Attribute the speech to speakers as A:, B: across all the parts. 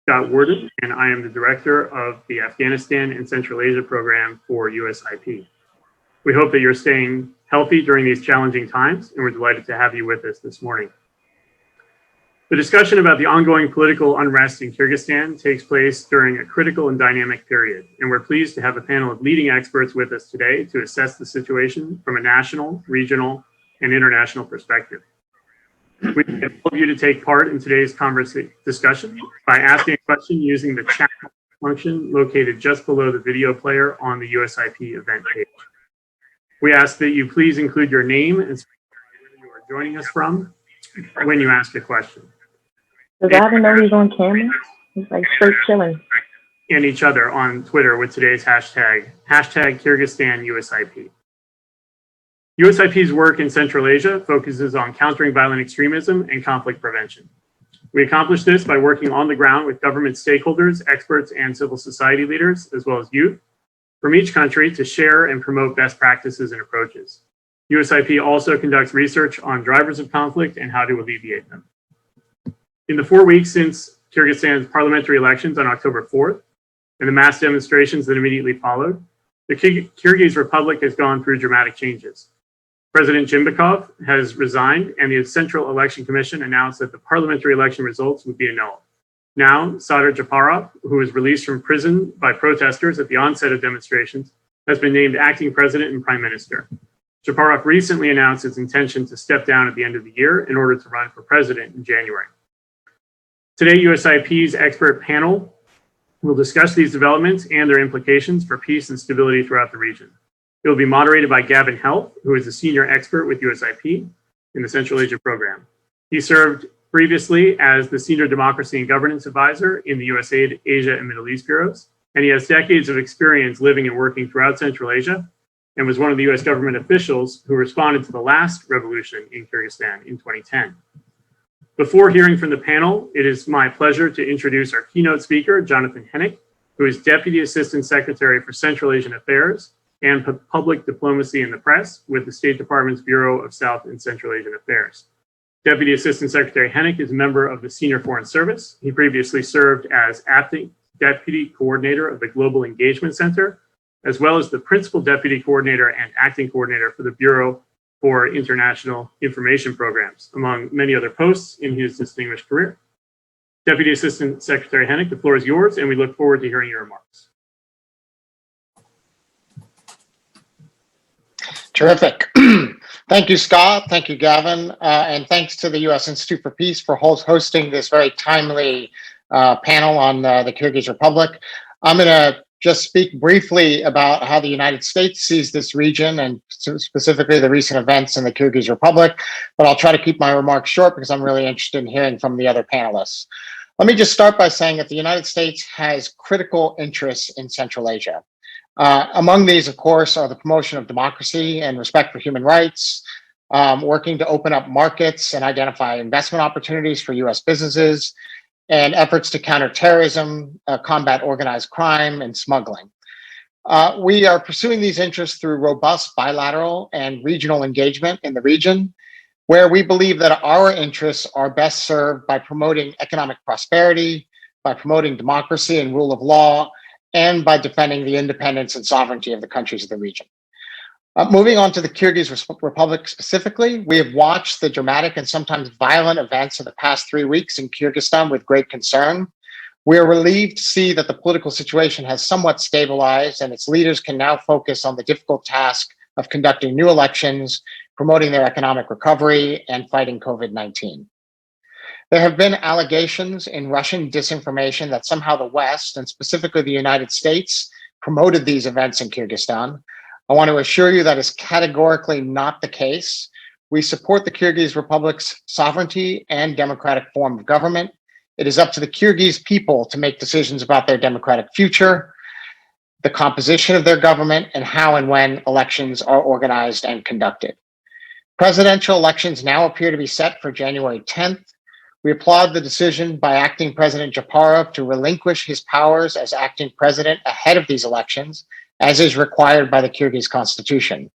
A: Scott Worden, and I am the director of the Afghanistan and Central Asia program for USIP. We hope that you're staying healthy during these challenging times, and we're delighted to have you with us this morning. The discussion about the ongoing political unrest in Kyrgyzstan takes place during a critical and dynamic period, and we're pleased to have a panel of leading experts with us today to assess the situation from a national, regional, and international perspective. We invite all of you to take part in today's discussion by asking a question using the chat function located just below the video player on the USIP event page. We ask that you please include your name and where you are joining us from when you ask a question.
B: Does Gavin know he's on camera? He's like straight chilling.
A: And each other on Twitter with today's hashtag KyrgyzstanUSIP. USIP's work in Central Asia focuses on countering violent extremism and conflict prevention. We accomplish this by working on the ground with government stakeholders, experts, and civil society leaders, as well as youth, from each country to share and promote best practices and approaches. USIP also conducts research on drivers of conflict and how to alleviate them. In the 4 weeks since Kyrgyzstan's parliamentary elections on October 4th and the mass demonstrations that immediately followed, the Kyrgyz Republic has gone through dramatic changes. President Jeenbekov has resigned, and the Central Election Commission announced that the parliamentary election results would be annulled. Now, Sadr Japarov, who was released from prison by protesters at the onset of demonstrations, has been named acting president and prime minister. Japarov recently announced his intention to step down at the end of the year in order to run for president in January. Today, USIP's expert panel will discuss these developments and their implications for peace and stability throughout the region. It will be moderated by Gavin Health, who is a senior expert with USIP in the Central Asia program. He served previously as the Senior Democracy and Governance Advisor in the USAID Asia and Middle East bureaus, and he has decades of experience living and working throughout Central Asia, and was one of the US government officials who responded to the last revolution in Kyrgyzstan in 2010. Before hearing from the panel, it is my pleasure to introduce our keynote speaker, Jonathan Hennick, who is Deputy Assistant Secretary for Central Asian Affairs and Public Diplomacy and the Press with the State Department's Bureau of South and Central Asian Affairs. Deputy Assistant Secretary Hennick is a member of the Senior Foreign Service. He previously served as acting Deputy Coordinator of the Global Engagement Center, as well as the Principal Deputy Coordinator and Acting Coordinator for the Bureau for International Information Programs, among many other posts in his distinguished career. Deputy Assistant Secretary Hennick, the floor is yours, and we look forward to hearing your remarks.
C: Terrific. Thank you, Scott. Thank you, Gavin. And thanks to the U.S. Institute for Peace for hosting this very timely panel on the Kyrgyz Republic. I'm going to just speak briefly about how the United States sees this region and specifically the recent events in the Kyrgyz Republic, but I'll try to keep my remarks short because I'm really interested in hearing from the other panelists. Let me just start by saying that the United States has critical interests in Central Asia. Among these, of course, are the promotion of democracy and respect for human rights, working to open up markets and identify investment opportunities for U.S. businesses, and efforts to counter terrorism, combat organized crime, and smuggling. We are pursuing these interests through robust bilateral and regional engagement in the region, where we believe that our interests are best served by promoting economic prosperity, by promoting democracy and rule of law, and by defending the independence and sovereignty of the countries of the region. Moving on to the Kyrgyz Republic specifically, we have watched the dramatic and sometimes violent events of the past 3 weeks in Kyrgyzstan with great concern. We are relieved to see that the political situation has somewhat stabilized and its leaders can now focus on the difficult task of conducting new elections, promoting their economic recovery, and fighting COVID-19. There have been allegations in Russian disinformation that somehow the West, and specifically the United States, promoted these events in Kyrgyzstan. I want to assure you that is categorically not the case. We support the Kyrgyz Republic's sovereignty and democratic form of government. It is up to the Kyrgyz people to make decisions about their democratic future, the composition of their government, and how and when elections are organized and conducted. Presidential elections now appear to be set for January 10th. We applaud the decision by acting President Japarov to relinquish his powers as acting president ahead of these elections, as is required by the Kyrgyz constitution.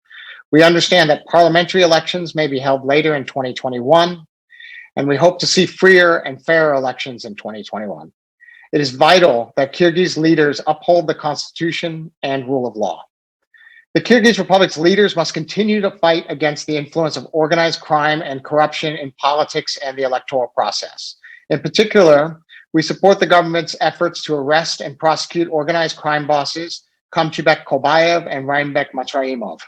C: We understand that parliamentary elections may be held later in 2021, and we hope to see freer and fairer elections in 2021. It is vital that Kyrgyz leaders uphold the constitution and rule of law. The Kyrgyz Republic's leaders must continue to fight against the influence of organized crime and corruption in politics and the electoral process. In particular, we support the government's efforts to arrest and prosecute organized crime bosses Kamchibek Kobayev and Raimbek Matraimov.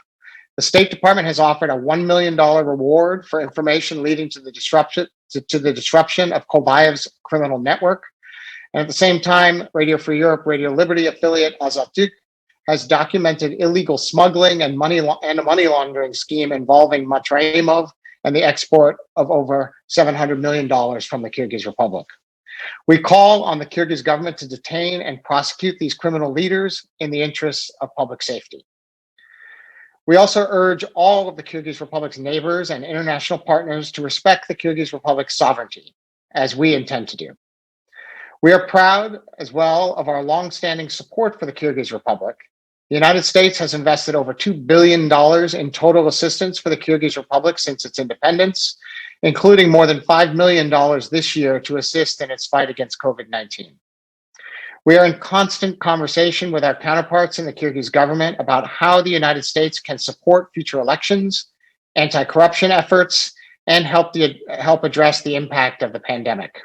C: The State Department has offered a $1 million reward for information leading to the disruption of Kobayev's criminal network. And at the same time, Radio Free Europe, Radio Liberty affiliate Azatürk has documented illegal smuggling and a money laundering scheme involving Matraimov and the export of over $700 million from the Kyrgyz Republic. We call on the Kyrgyz government to detain and prosecute these criminal leaders in the interests of public safety. We also urge all of the Kyrgyz Republic's neighbors and international partners to respect the Kyrgyz Republic's sovereignty, as we intend to do. We are proud as well of our longstanding support for the Kyrgyz Republic. The United States has invested over $2 billion in total assistance for the Kyrgyz Republic since its independence, including more than $5 million this year to assist in its fight against COVID-19. We are in constant conversation with our counterparts in the Kyrgyz government about how the United States can support future elections, anti-corruption efforts, and help address the impact of the pandemic.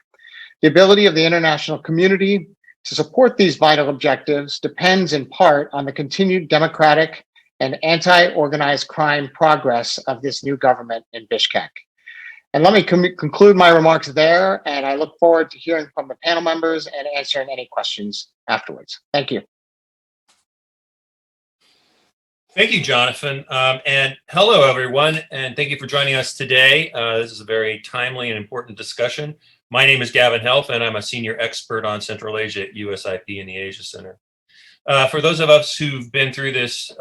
C: The ability of the international community to support these vital objectives depends in part on the continued democratic and anti-organized crime progress of this new government in Bishkek. And let me conclude my remarks there, and I look forward to hearing from the panel members and answering any questions afterwards. Thank you.
D: Thank you, Jonathan. And hello, everyone, and thank you for joining us today. This is a very timely and important discussion. My name is Gavin Helf, and I'm a senior expert on Central Asia at USIP in the Asia Center. For those of us who've been through this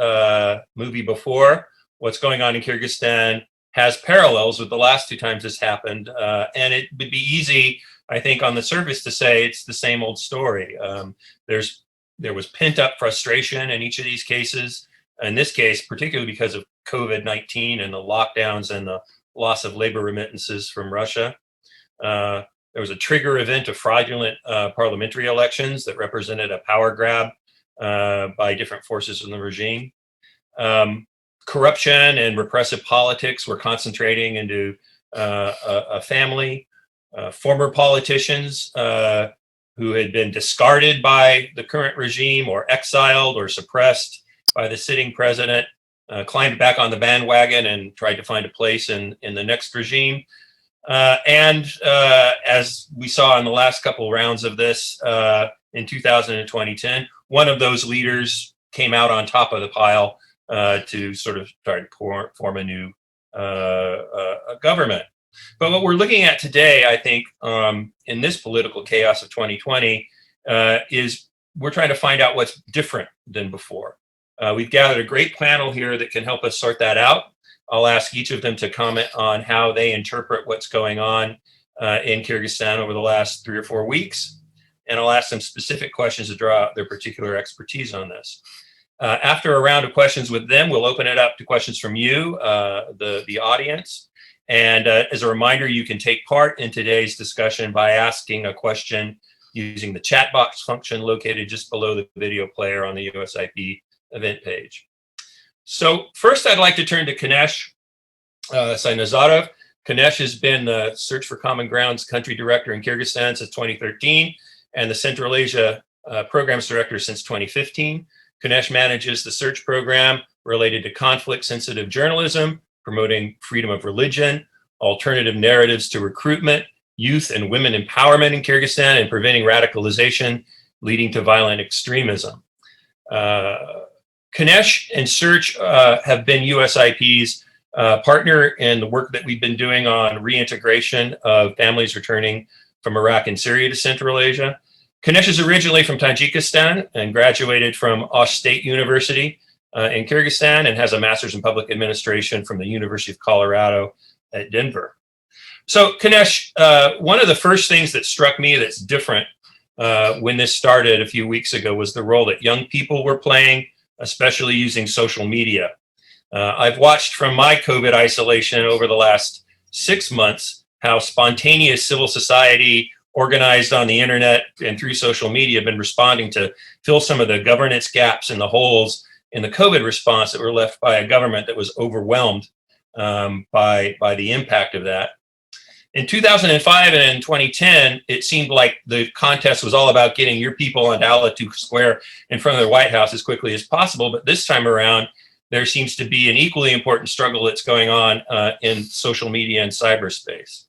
D: movie before, what's going on in Kyrgyzstan has parallels with the last two times this happened. And it would be easy, I think, on the surface to say it's the same old story. There was pent-up frustration in each of these cases. In this case, particularly because of COVID-19 and the lockdowns and the loss of labor remittances from Russia. There was a trigger event of fraudulent parliamentary elections that represented a power grab by different forces in the regime. Corruption and repressive politics were concentrating into a family. Former politicians who had been discarded by the current regime or exiled or suppressed by the sitting president climbed back on the bandwagon and tried to find a place in the next regime. And as we saw in the last couple rounds of this in 2000 and 2010, one of those leaders came out on top of the pile to sort of start to form a new government. But what we're looking at today, I think, in this political chaos of 2020, is we're trying to find out what's different than before. We've gathered a great panel here that can help us sort that out. I'll ask each of them to comment on how they interpret what's going on in Kyrgyzstan over the last 3 or 4 weeks. And I'll ask them specific questions to draw out their particular expertise on this. After a round of questions with them, we'll open it up to questions from you, the audience. And as a reminder, you can take part in today's discussion by asking a question using the chat box function located just below the video player on the USIP event page. So first, I'd like to turn to Kainesh Sainazarov. Kainesh has been the Search for Common Ground's country director in Kyrgyzstan since 2013 and the Central Asia Programs Director since 2015. Kainesh manages the search program related to conflict-sensitive journalism, promoting freedom of religion, alternative narratives to recruitment, youth and women empowerment in Kyrgyzstan, and preventing radicalization leading to violent extremism. Kainesh and Search have been USIP's partner in the work that we've been doing on reintegration of families returning from Iraq and Syria to Central Asia. Kainesh is originally from Tajikistan and graduated from Osh State University in Kyrgyzstan and has a master's in public administration from the University of Colorado at Denver. So Kainesh, one of the first things that struck me that's different when this started a few weeks ago was the role that young people were playing, especially using social media. I've watched from my COVID isolation over the last 6 months how spontaneous civil society organized on the internet and through social media, have been responding to fill some of the governance gaps and the holes in the COVID response that were left by a government that was overwhelmed by the impact of that. In 2005 and in 2010, it seemed like the contest was all about getting your people on Alatu Square in front of the White House as quickly as possible. But this time around, there seems to be an equally important struggle that's going on in social media and cyberspace.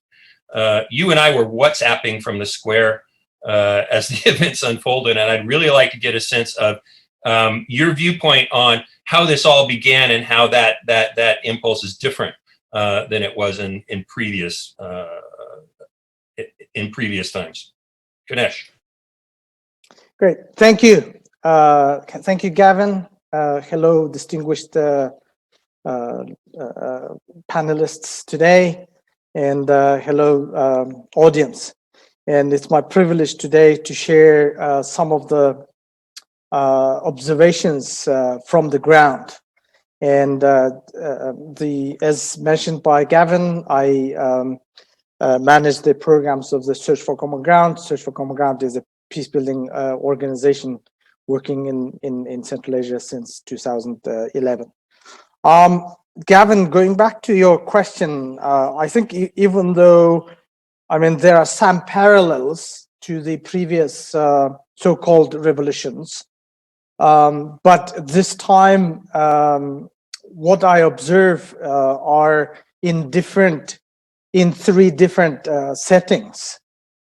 D: You and I were WhatsApping from the square as the events unfolded, and I'd really like to get a sense of your viewpoint on how this all began and how that impulse is different than it was in previous times. Ganesh.
E: Great, thank you. Thank you, Gavin. Hello, distinguished panelists today, and hello, audience. And it's my privilege today to share some of the observations from the ground. And as mentioned by Gavin, I manage the programs of the Search for Common Ground. Search for Common Ground is a peace-building organization working in Central Asia since 2011. Gavin, going back to your question, I think even though, I mean, there are some parallels to the previous so-called revolutions, but this time, what I observe are in three different settings.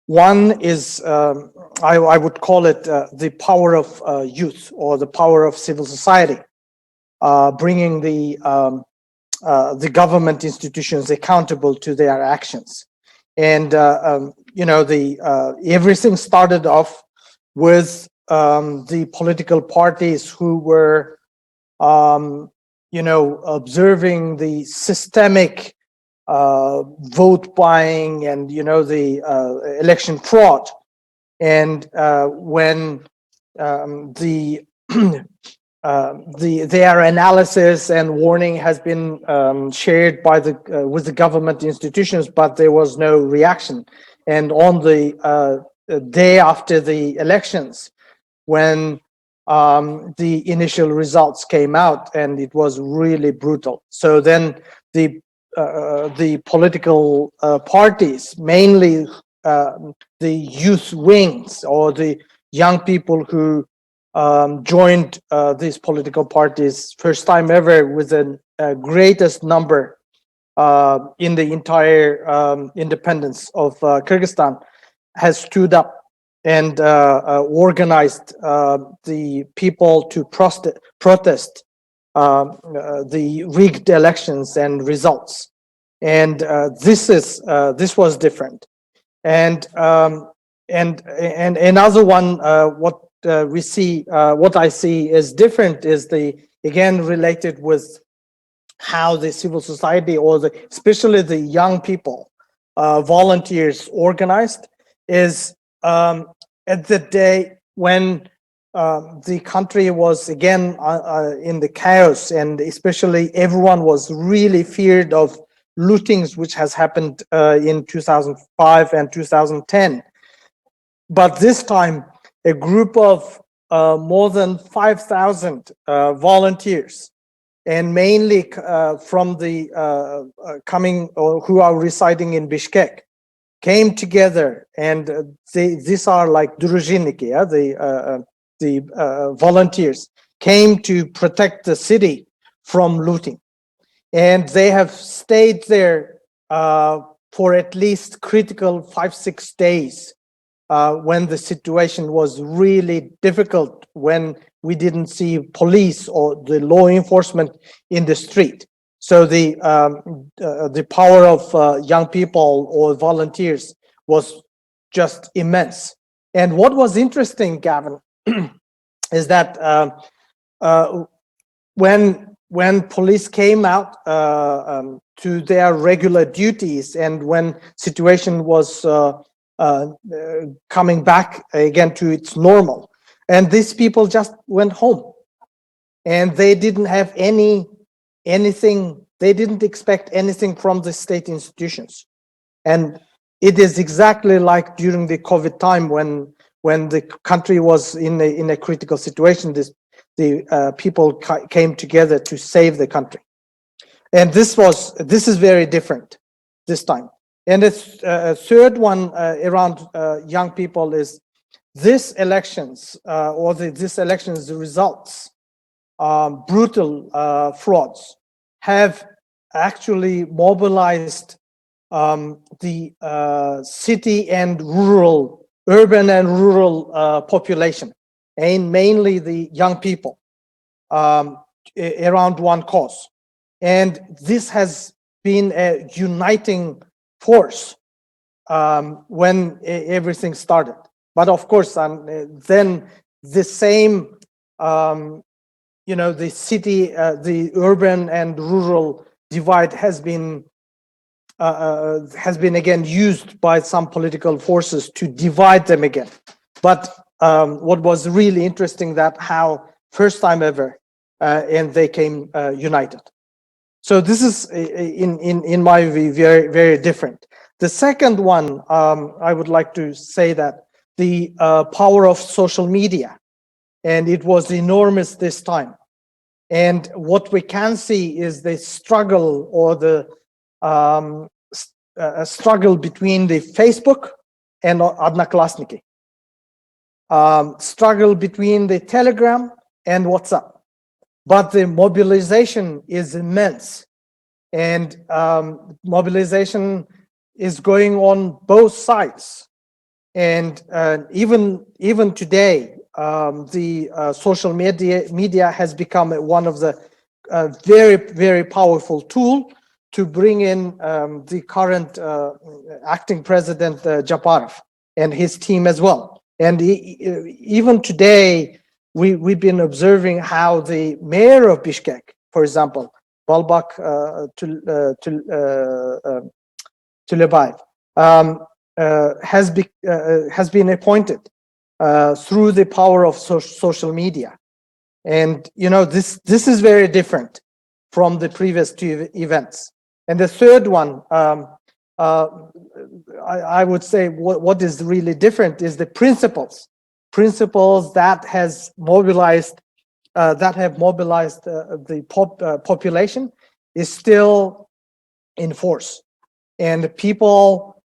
E: One is, I would call it the power of youth, or the power of civil society, bringing the government institutions accountable to their actions. And you know, everything started off with the political parties who were, you know, observing the systemic vote buying and, you know, the election fraud. And when their analysis and warning has been shared by with the government institutions, but there was no reaction. And on the day after the elections, when the initial results came out, and it was really brutal. So then the political parties, mainly the youth wings or the young people who joined these political parties first time ever with the greatest number in the entire independence of Kyrgyzstan, has stood up and organized the people to protest the rigged elections and results. And this was different. And another one, what I see is different is again related with how the civil society, or especially the young people, volunteers organized, is at the day when the country was again in the chaos, and especially everyone was really feared of lootings, which has happened in 2005 and 2010. But this time, a group of more than 5,000 volunteers, and mainly from the who are residing in Bishkek, came together, and these are like druzhiniki, the volunteers came to protect the city from looting, and they have stayed there for at least critical 5-6 days when the situation was really difficult, when we didn't see police or the law enforcement in the street. So the power of young people or volunteers was just immense. And what was interesting, Gavin, is that when police came out to their regular duties, and when situation was coming back again to its normal, and these people just went home, and they didn't have anything, they didn't expect anything from the state institutions. And it is exactly like during the COVID time when the country was in a critical situation. The people came together to save the country, and this is very different this time. And the third one around young people is this elections this elections results, brutal frauds have actually mobilized the city and urban and rural population, and mainly the young people, around one cause. And this has been a uniting force when everything started. But of course, then the same, the city, the urban and rural divide has been again used by some political forces to divide them again. But what was really interesting, that how first time ever, and they came united. So this is in my view very, very different. The second one, I would like to say that the power of social media, and it was enormous this time. And what we can see is the struggle, or the struggle between the Facebook and Odnoklassniki, struggle between the Telegram and WhatsApp. But the mobilization is immense, and mobilization is going on both sides. And even today, the social media has become one of the very, very powerful tool to bring in the current acting president Japarov and his team as well. And even today, we've been observing how the mayor of Bishkek, for example, Balbak Tulebayev, has been appointed through the power of social media. And this is very different from the previous two events. And the third one, I would say what is really different is the principles that have mobilized the population is still in force. And people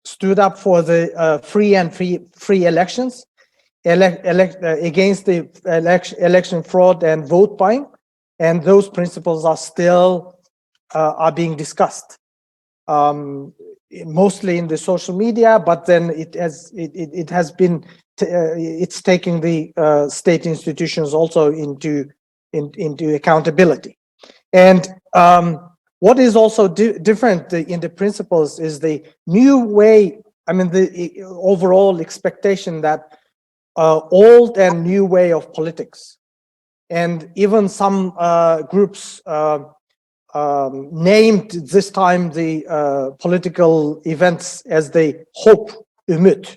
E: stood up for the free elections, against the election fraud and vote buying, and those principles are still are being discussed, mostly in the social media. But then it's taking the state institutions also into accountability. And what is also different in the principles is the new way, the overall expectation that old and new way of politics. And even some groups named this time the political events as the hope umut.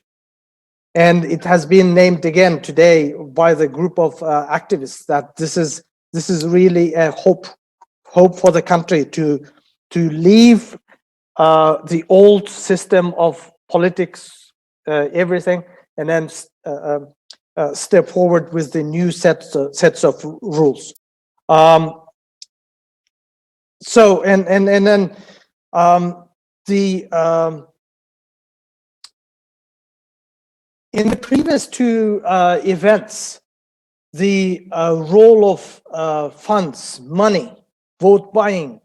E: And it has been named again today by the group of activists that this is really a hope for the country to leave the old system of politics, everything, and then step forward with the new sets of rules. So and then in the previous two events, the role of funds, money, vote buying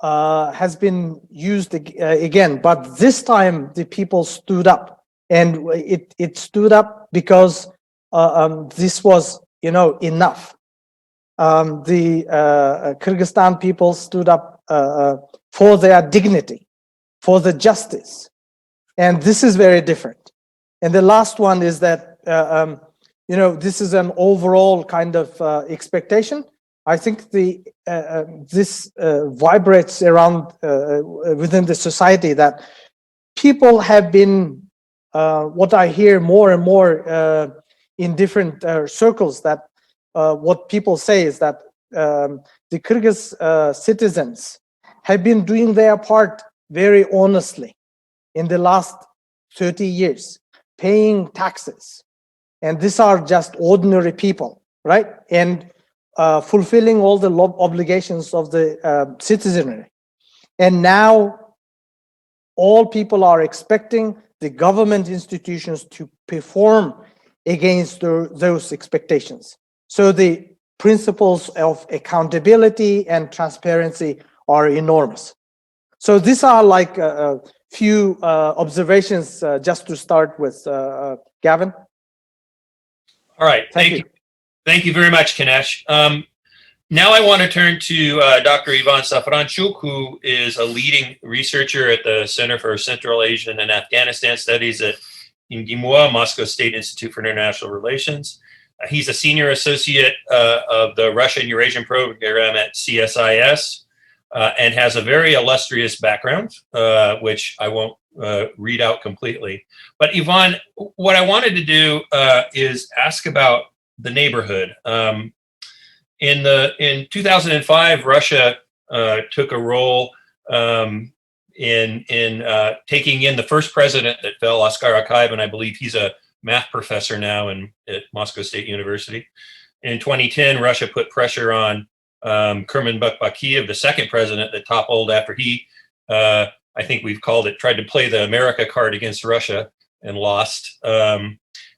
E: has been used again, but this time the people stood up, and it stood up because this was enough. The Kyrgyzstan people stood up for their dignity, for the justice, and this is very different. And the last one is that this is an overall kind of expectation. I think this vibrates around within the society, that people have been, what I hear more and more in different circles, that what people say is that the Kyrgyz citizens have been doing their part very honestly in the last 30 years, paying taxes. And these are just ordinary people, right? And fulfilling all the obligations of the citizenry. And now all people are expecting the government institutions to perform against those expectations. So the principles of accountability and transparency are enormous. So these are like a few observations just to start with, Gavin.
D: All right, thank you. Thank you very much, Kinesh. Now I want to turn to Dr. Ivan Safranchuk, who is a leading researcher at the Center for Central Asian and Afghanistan Studies at IMGIMOA, Moscow State Institute for International Relations. He's a senior associate of the Russian Eurasian program at CSIS and has a very illustrious background, which I won't read out completely. But Ivan, what I wanted to do is ask about the neighborhood. In 2005, Russia took a role in taking in the first president that fell, Oskar Akayev, and I believe he's a math professor now at Moscow State University. In 2010, Russia put pressure on Kurmanbek Bakiyev, the second president that toppled after he, I think we've called it, tried to play the America card against Russia and lost.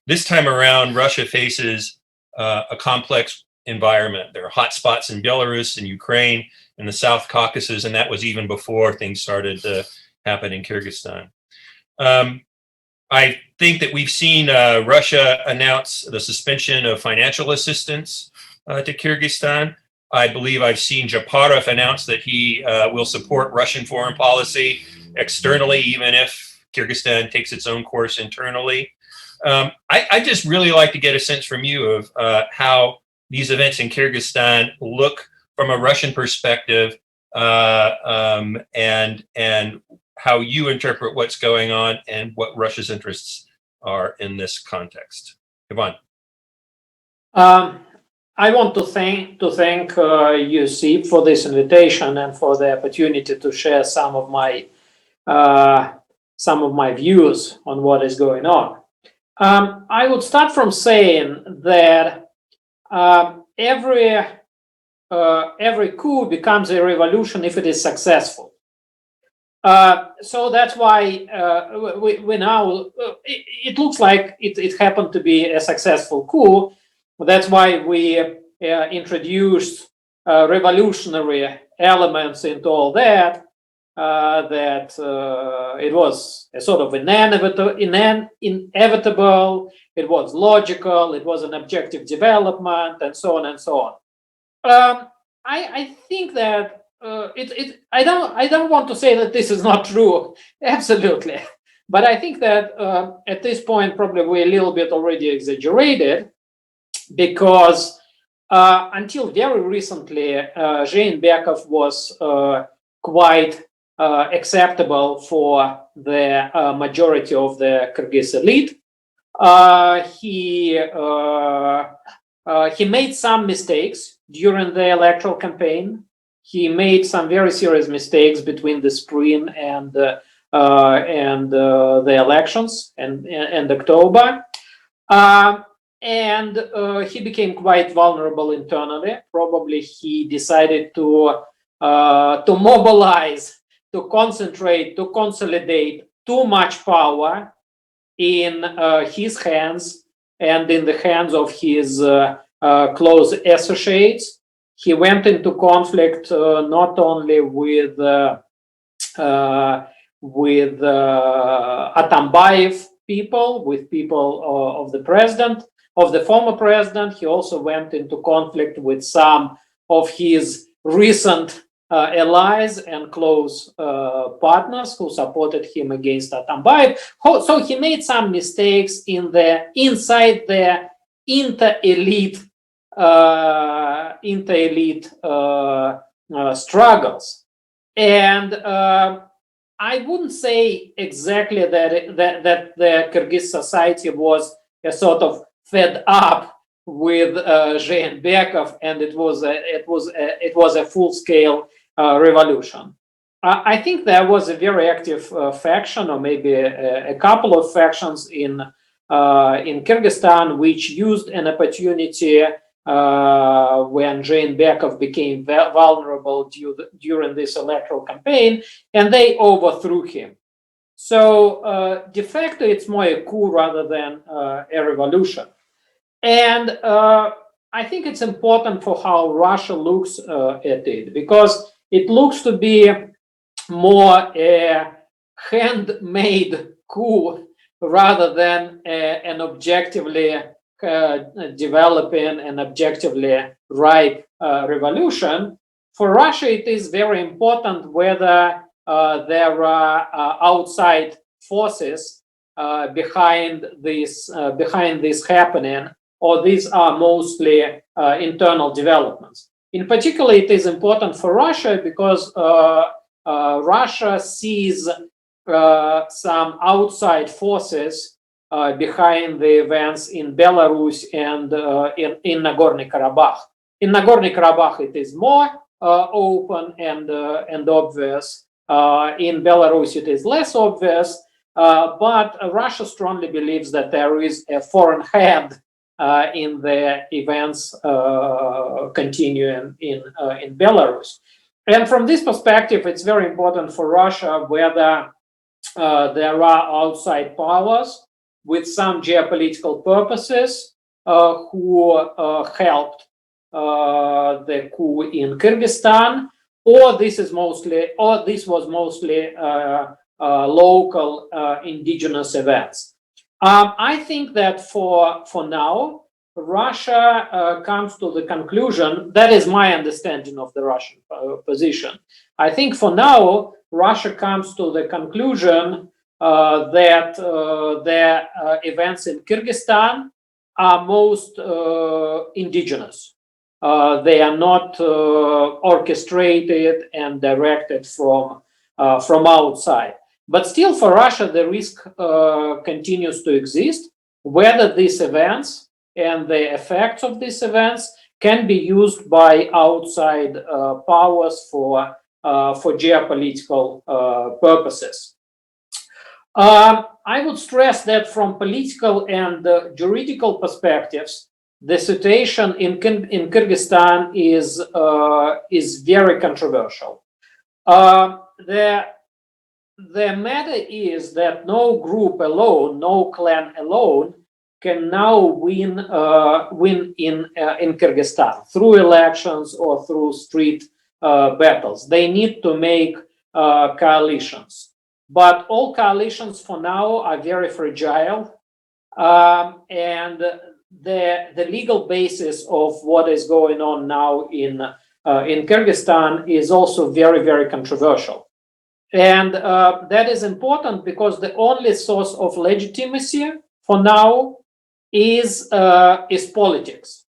D: This time around, Russia faces a complex environment. There are hot spots in Belarus and Ukraine and the South Caucasus, and that was even before things started to happen in Kyrgyzstan. I think that we've seen Russia announce the suspension of financial assistance to Kyrgyzstan. I believe I've seen Japarov announce that he will support Russian foreign policy externally, even if Kyrgyzstan takes its own course internally. I just really like to get a sense from you of how these events in Kyrgyzstan look from a Russian perspective, and how you interpret what's going on and what Russia's interests are in this context. Ivan.
F: I want to thank you, Sip, for this invitation and for the opportunity to share some of my views on what is going on. I would start from saying that every coup becomes a revolution if it is successful. So that's why we now, it looks like it happened to be a successful coup. That's why we introduced revolutionary elements into all that, it was a sort of inevitable, it was logical, it was an objective development, and so on and so on. I think that I don't want to say that this is not true, absolutely, but I think that at this point probably we're a little bit already exaggerated, because until very recently Jeenbekov was quite acceptable for the majority of the Kyrgyz elite. He made some mistakes during the electoral campaign. He made some very serious mistakes between the spring and the elections and October. And he became quite vulnerable internally. Probably he decided to mobilize, to concentrate, to consolidate too much power in his hands and in the hands of his close associates. He went into conflict not only with Atambayev people, with people of the president, of the former president. He also went into conflict with some of his recent allies and close partners who supported him against Atambayev. So he made some mistakes inside the inter-elite struggles. And I wouldn't say exactly that the Kyrgyz society was a sort of fed up with Jeenbekov, and it was a full-scale revolution. I think there was a very active faction, or maybe a couple of factions in Kyrgyzstan, which used an opportunity when Jeenbekov became vulnerable during this electoral campaign, and they overthrew him. So de facto, it's more a coup rather than a revolution. And I think it's important for how Russia looks at it, because it looks to be more a handmade coup rather than an objectively developing and objectively ripe revolution. For Russia, it is very important whether there are outside forces behind this happening, or these are mostly internal developments. In particular, it is important for Russia because Russia sees some outside forces behind the events in Belarus and in Nagorno-Karabakh. In Nagorno-Karabakh, it is more open and obvious. In Belarus, it is less obvious. But Russia strongly believes that there is a foreign hand in the events continuing in Belarus. And from this perspective, it's very important for Russia whether there are outside powers with some geopolitical purposes who helped the coup in Kyrgyzstan, or this was mostly local indigenous events. I think that for now, Russia comes to the conclusion, that is my understanding of the Russian position. I think for now, Russia comes to the conclusion that the events in Kyrgyzstan are most indigenous. They are not orchestrated and directed from outside. But still, for Russia, the risk continues to exist, whether these events and the effects of these events can be used by outside powers for geopolitical purposes. I would stress that from political and juridical perspectives, the situation in Kyrgyzstan is very controversial. The matter is that no group alone, no clan alone, can now win in Kyrgyzstan through elections or through street battles. They need to make coalitions. But all coalitions for now are very fragile, and the legal basis of what is going on now in Kyrgyzstan is also very, very controversial. And that is important because the only source of legitimacy for now is politics.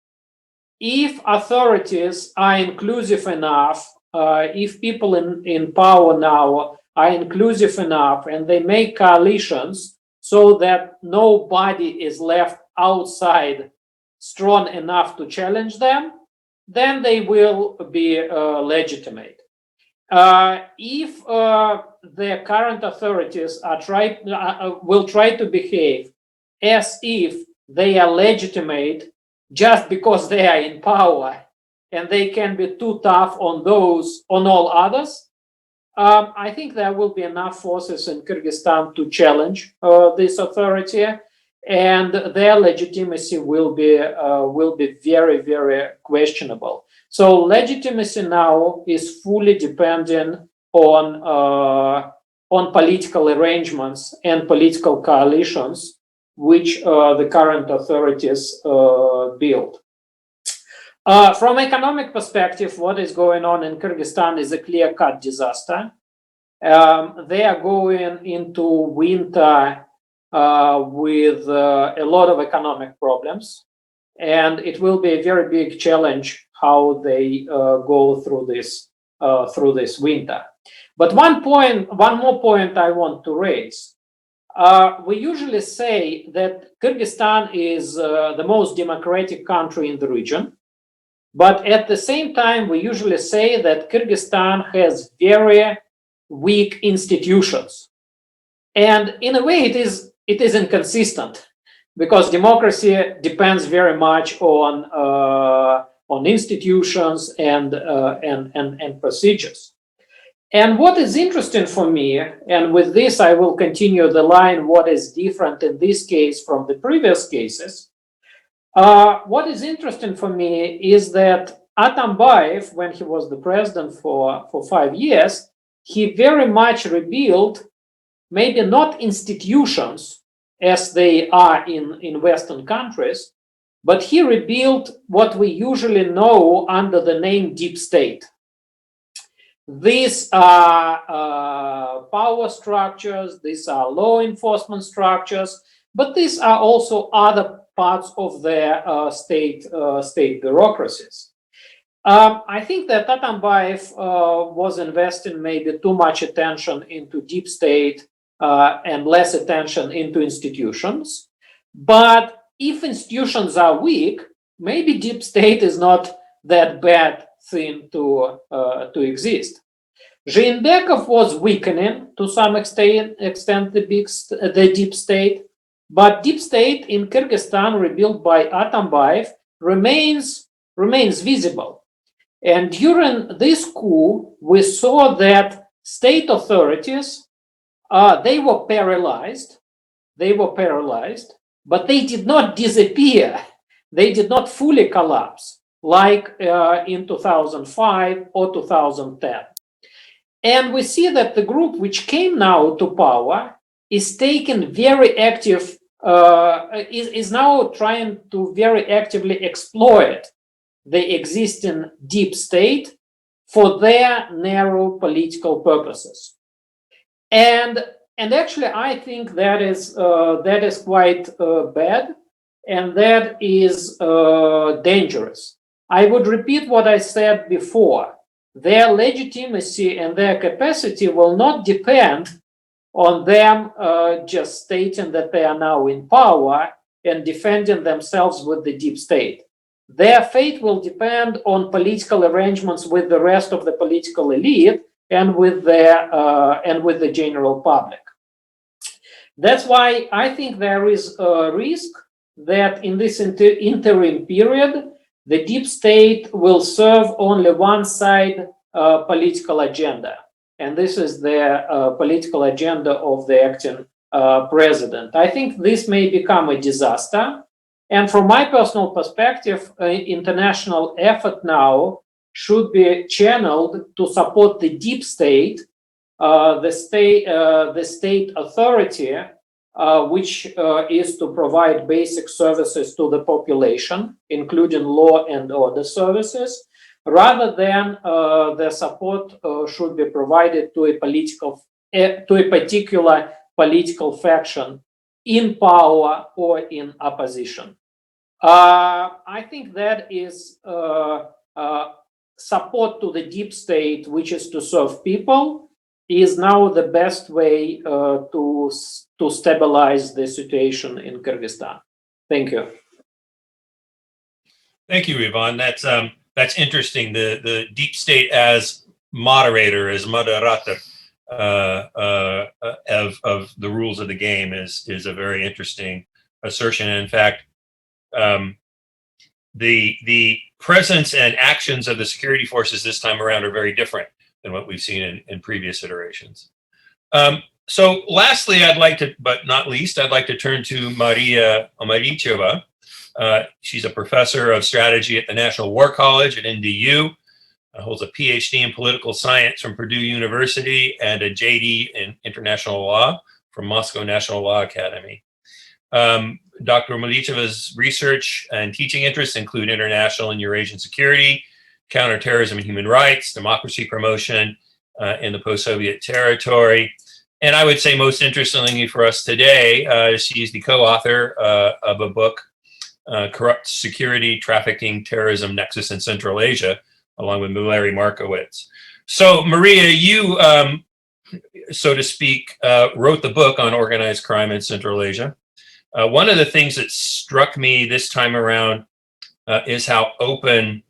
F: If authorities are inclusive enough, if people in power now are inclusive enough and they make coalitions so that nobody is left outside strong enough to challenge them, then they will be legitimate. If the current authorities will try to behave as if they are legitimate just because they are in power and they can be too tough on all others, I think there will be enough forces in Kyrgyzstan to challenge this authority, and their legitimacy will be very, very questionable. So legitimacy now is fully dependent on political arrangements and political coalitions which the current authorities build. From economic perspective, what is going on in Kyrgyzstan is a clear-cut disaster. They are going into winter with a lot of economic problems, and it will be a very big challenge how they go through this winter. But one more point I want to raise. We usually say that Kyrgyzstan is the most democratic country in the region, but at the same time, we usually say that Kyrgyzstan has very weak institutions. And in a way, it is inconsistent, because democracy depends very much on institutions and procedures. And what is interesting for me, and with this I will continue the line, what is different in this case from the previous cases. What is interesting for me is that Atambayev, when he was the president for 5 years, he very much rebuilt, maybe not institutions as they are in Western countries, but he rebuilt what we usually know under the name deep state. These are power structures, these are law enforcement structures, but these are also other parts of their state bureaucracies. I think that Atambayev was investing maybe too much attention into deep state and less attention into institutions. But if institutions are weak, maybe deep state is not that bad thing to exist. Jeenbekov was weakening to some extent the deep state, but deep state in Kyrgyzstan, rebuilt by Atambayev, remains visible. And during this coup, we saw that state authorities, they were paralyzed, but they did not disappear. They did not fully collapse like in 2005 or 2010. And we see that the group which came now to power is taking very active, is now trying to very actively exploit the existing deep state for their narrow political purposes. And actually, I think that is quite bad, and that is dangerous. I would repeat what I said before. Their legitimacy and their capacity will not depend on them just stating that they are now in power and defending themselves with the deep state. Their fate will depend on political arrangements with the rest of the political elite and with the general public. That's why I think there is a risk that in this interim period, the deep state will serve only one side political agenda. And this is the political agenda of the acting president. I think this may become a disaster. And from my personal perspective, international effort now should be channeled to support the deep state, the state authority, which is to provide basic services to the population, including law and order services, rather than the support should be provided to a particular political faction in power or in opposition. I think that is support to the deep state, which is to serve people, is now the best way to stabilize the situation in Kyrgyzstan. Thank you.
D: Thank you, Ivan. That's interesting. The deep state as moderator, as moderator of the rules of the game is a very interesting assertion. And in fact, the presence and actions of the security forces this time around are very different than what we've seen in previous iterations. So lastly, but not least, I'd like to turn to Mariya Omelicheva. She's a professor of strategy at the National War College at NDU, holds a PhD in political science from Purdue University and a JD in international law from Moscow National Law Academy. Dr. Omelicheva's research and teaching interests include international and Eurasian security, counterterrorism and human rights, democracy promotion in the post-Soviet territory. And I would say most interestingly for us today, she's the co-author of a book, Corrupt Security, Trafficking, Terrorism, Nexus in Central Asia, along with Larry Markowitz. So Mariya, you, so to speak, wrote the book on organized crime in Central Asia. One of the things that struck me this time around is how open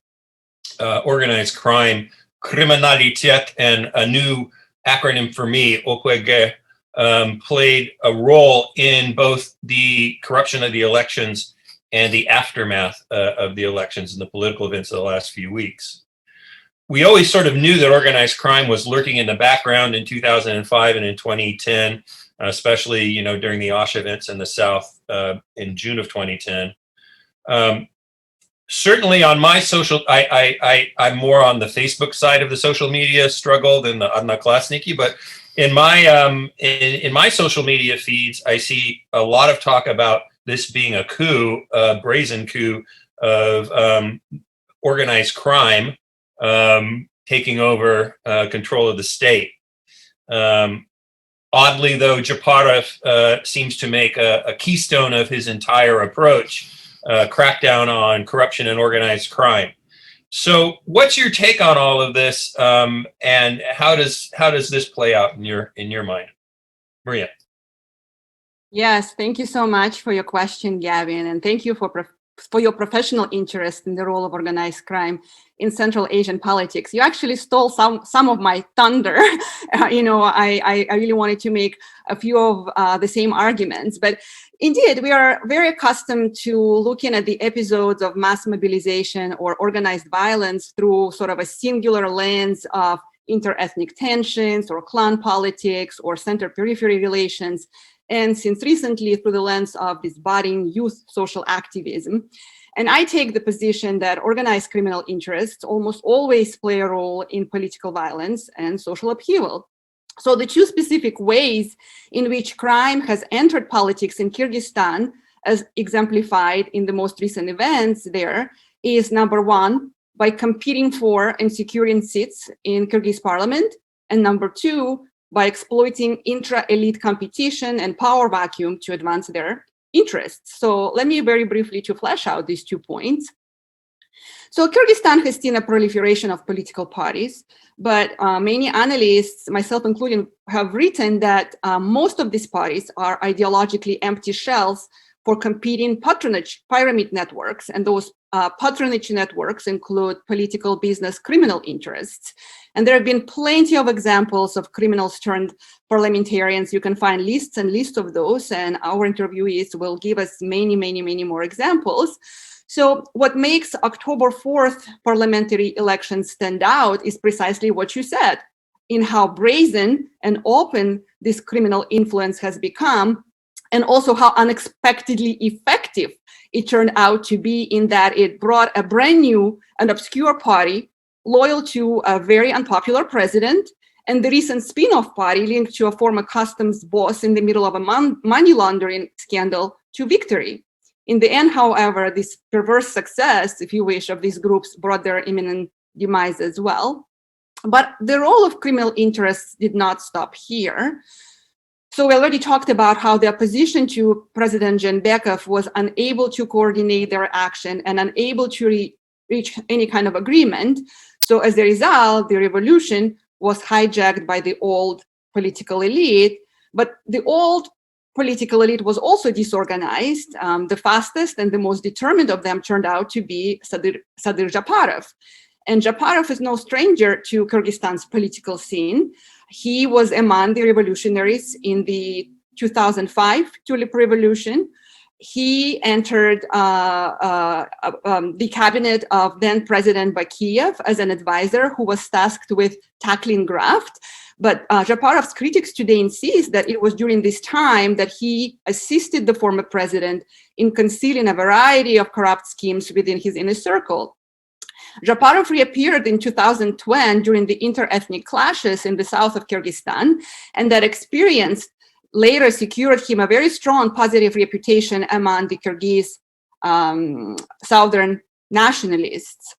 D: organized crime, kriminalitet, and a new acronym for me, OKG, played a role in both the corruption of the elections and the aftermath of the elections and the political events of the last few weeks. We always sort of knew that organized crime was lurking in the background in 2005 and in 2010, especially, you know, during the Osh events in the South in June of 2010. Certainly on my social, I'm more on the Facebook side of the social media struggle than the Odnoklassniki, but in my social media feeds, I see a lot of talk about this being a coup, a brazen coup of organized crime taking over control of the state. Oddly, though, Japarov seems to make a keystone of his entire approach, crackdown on corruption and organized crime. So, what's your take on all of this, and how does this play out in your mind, Mariya?
G: Yes, thank you so much for your question, Gavin, and thank you for your professional interest in the role of organized crime in Central Asian politics. You actually stole some of my thunder. I really wanted to make a few of the same arguments, but indeed, we are very accustomed to looking at the episodes of mass mobilization or organized violence through sort of a singular lens of inter-ethnic tensions or clan politics or center-periphery relations, and since recently through the lens of this budding youth social activism. And I take the position that organized criminal interests almost always play a role in political violence and social upheaval. So the two specific ways in which crime has entered politics in Kyrgyzstan, as exemplified in the most recent events there, is number one, by competing for and securing seats in Kyrgyz parliament, and number two, by exploiting intra-elite competition and power vacuum to advance their interests. So let me very briefly to flesh out these 2 points. So Kyrgyzstan has seen a proliferation of political parties, but many analysts, myself including, have written that most of these parties are ideologically empty shells for competing patronage pyramid networks, and those patronage networks include political, business, criminal interests. And there have been plenty of examples of criminals turned parliamentarians. You can find lists and lists of those, and our interviewees will give us many, many, many more examples. So what makes October 4th parliamentary elections stand out is precisely what you said, in how brazen and open this criminal influence has become, and also how unexpectedly effective it turned out to be, in that it brought a brand new and obscure party loyal to a very unpopular president and the recent spin-off party linked to a former customs boss in the middle of a money laundering scandal to victory. In the end, however, this perverse success, if you wish, of these groups brought their imminent demise as well. But the role of criminal interests did not stop here. So we already talked about how the opposition to President Jeenbekov was unable to coordinate their action and unable to reach any kind of agreement. So as a result, the revolution was hijacked by the old political elite, but the old political elite was also disorganized. The fastest and the most determined of them turned out to be Sadir Japarov. And Japarov is no stranger to Kyrgyzstan's political scene. He was among the revolutionaries in the 2005 Tulip Revolution. He entered the cabinet of then President Bakiyev as an advisor who was tasked with tackling graft. But Japarov's critics today insist that it was during this time that he assisted the former president in concealing a variety of corrupt schemes within his inner circle. Japarov reappeared in 2020 during the inter-ethnic clashes in the south of Kyrgyzstan, and that experience later secured him a very strong positive reputation among the Kyrgyz southern nationalists.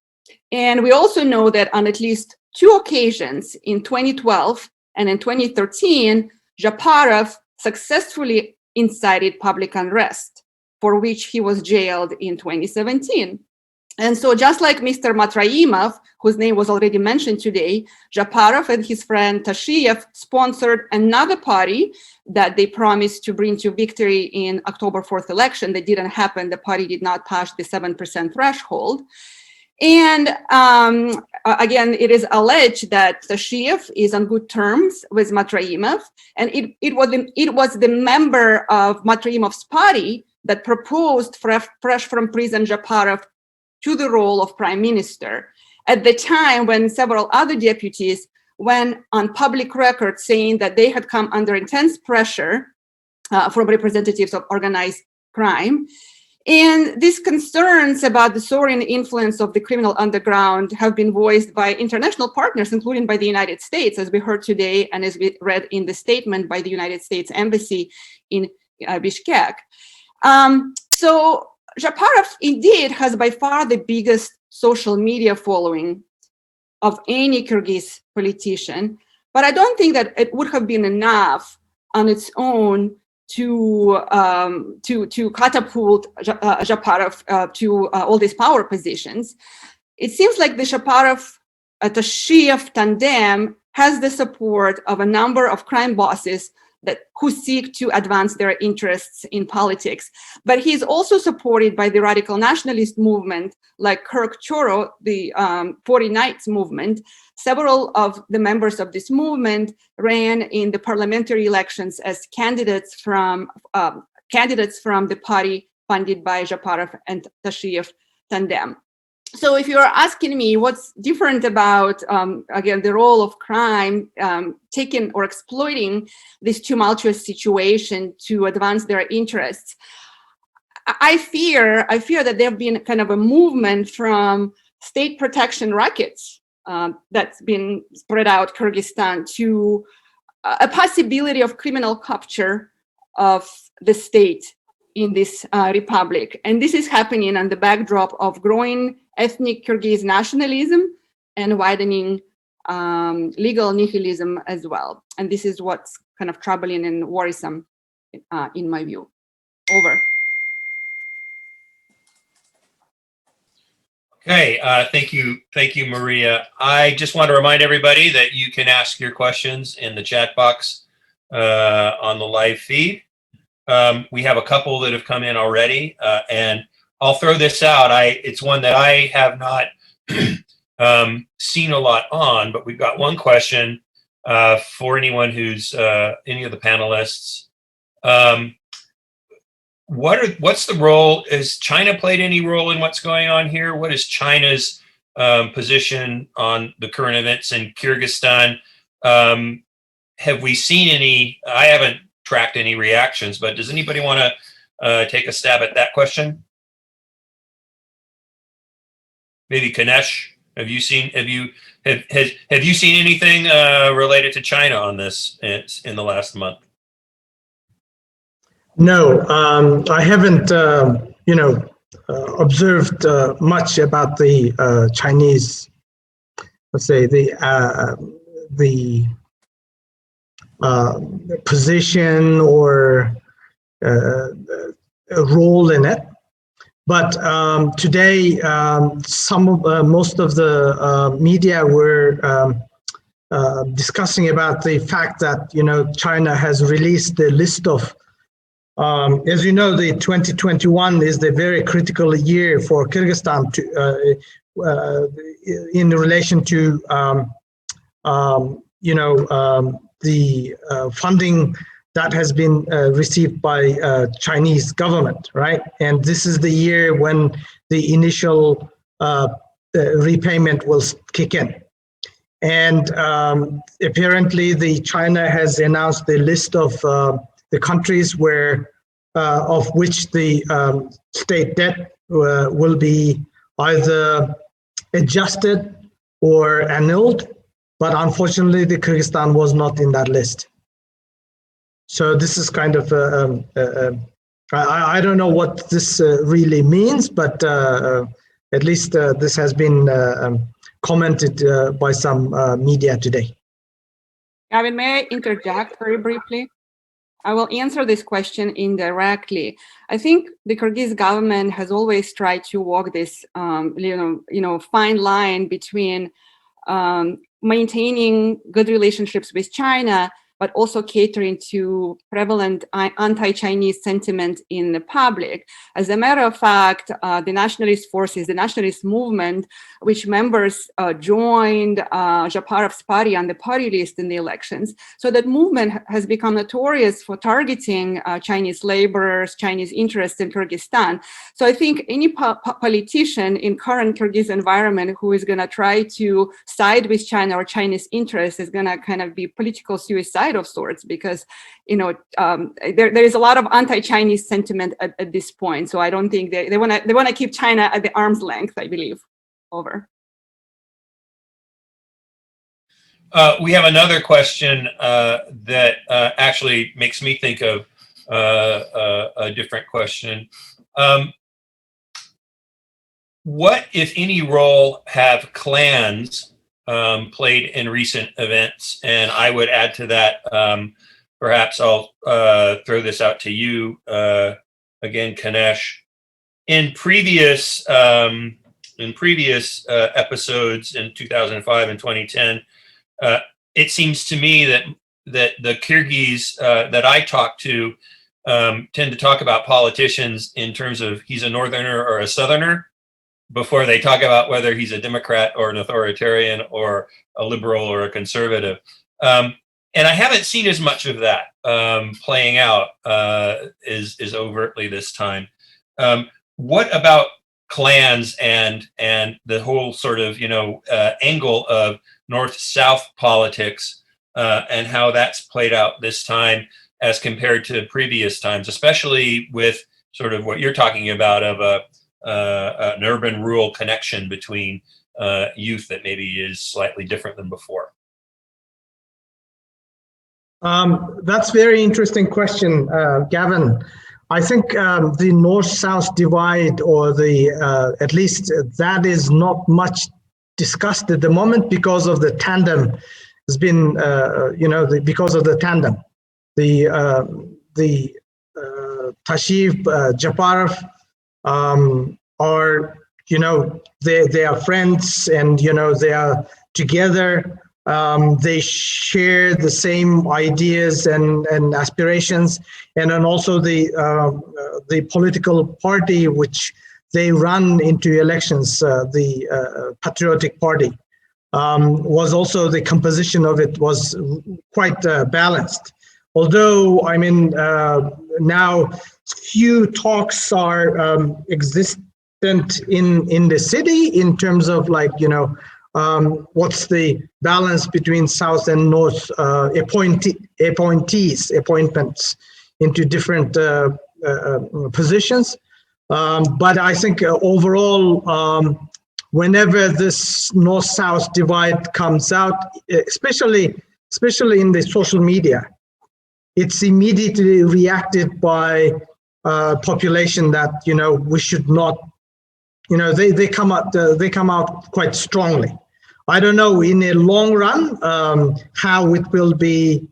G: And we also know that on at least 2 occasions, in 2012 and in 2013, Japarov successfully incited public unrest, for which he was jailed in 2017. And so just like Mr. Matraimov, whose name was already mentioned today, Japarov and his friend Tashiyev sponsored another party that they promised to bring to victory in October 4th election. That didn't happen. The party did not pass the 7% threshold. And again, it is alleged that Tashiyev is on good terms with Matraimov, and it was the member of Matraimov's party that proposed fresh from prison Japarov to the role of prime minister at the time when several other deputies went on public record saying that they had come under intense pressure from representatives of organized crime. And these concerns about the soaring influence of the criminal underground have been voiced by international partners, including by the United States, as we heard today, and as we read in the statement by the United States Embassy in Bishkek. So Japarov indeed has by far the biggest social media following of any Kyrgyz politician, but I don't think that it would have been enough on its own to catapult Japarov to all these power positions. It seems like the Japarov-Tashiyev tandem has the support of a number of crime bosses who seek to advance their interests in politics. But he's also supported by the radical nationalist movement like Kirk Choro, the 40 Nights movement. Several of the members of this movement ran in the parliamentary elections as candidates from the party funded by Japarov and Tashiyev tandem. So if you're asking me what's different about, again, the role of crime taking or exploiting this tumultuous situation to advance their interests, I fear that there have been kind of a movement from state protection rackets that's been spread out Kyrgyzstan to a possibility of criminal capture of the state in this republic. And this is happening on the backdrop of growing ethnic Kyrgyz nationalism and widening legal nihilism as well. And this is what's kind of troubling and worrisome in my view. Over.
D: Okay, thank you, Mariya. I just want to remind everybody that you can ask your questions in the chat box on the live feed. We have a couple that have come in already, and I'll throw this out. It's one that I have not seen a lot on, but we've got one question for anyone who's any of the panelists. What's the role? Has China played any role in what's going on here? What is China's position on the current events in Kyrgyzstan? Have we seen any? I haven't tracked any reactions, but does anybody want to take a stab at that question? Maybe Kanesh, have you seen anything related to China on this in the last month?
H: No, I haven't, observed much about the Chinese, let's say, the position or role in it. But today, most of the media were discussing about the fact that China has released the list of, as you know, the 2021 is the very critical year for Kyrgyzstan in relation to the funding that has been received by Chinese government, right? And this is the year when the initial repayment will kick in. And apparently China has announced the list of the countries where of which the state debt will be either adjusted or annulled, but unfortunately the Kyrgyzstan was not in that list. So this is kind of I don't know what this really means, but at least this has been commented by some media today.
G: Gavin, may I interject very briefly? I will answer this question indirectly. I think the Kyrgyz government has always tried to walk this, fine line between maintaining good relationships with China, but also catering to prevalent anti-Chinese sentiment in the public. As a matter of fact, the nationalist forces, the nationalist movement, which members joined Japarov's party on the party list in the elections. So that movement has become notorious for targeting Chinese laborers, Chinese interests in Kyrgyzstan. So I think any politician in current Kyrgyz environment who is going to try to side with China or Chinese interests is going to kind of be political suicide of sorts, because there is a lot of anti-Chinese sentiment at this point. So I don't think they want to keep China at the arm's length, I believe. Over.
D: We have another question that actually makes me think of a different question. What, if any, role have clans played in recent events? And I would add to that, perhaps I'll throw this out to you again, Kanesh. In previous episodes in 2005 and 2010, it seems to me that the Kyrgyz that I talk to tend to talk about politicians in terms of he's a northerner or a southerner before they talk about whether he's a Democrat or an authoritarian or a liberal or a conservative. And I haven't seen as much of that playing out as overtly this time. What about clans and the whole sort of angle of North-South politics and how that's played out this time as compared to previous times, especially with sort of what you're talking about of an urban-rural connection between youth that maybe is slightly different than before?
H: That's a very interesting question, Gavin. I think the North-South divide, or at least that is not much discussed at the moment because of the tandem. Has been, because of the tandem, the Tashiv, Japarov are, they are friends, and they are together. They share the same ideas and aspirations, and then also the political party which they run into elections, the Patriotic Party, was also, the composition of it was quite balanced. Although, now few talks are existent in the city in terms of what's the balance between South and North appointments into different positions. But I think overall, whenever this North-South divide comes out, especially in the social media, it's immediately reacted by population that we should not. They come out quite strongly. I don't know in a long run how it will be,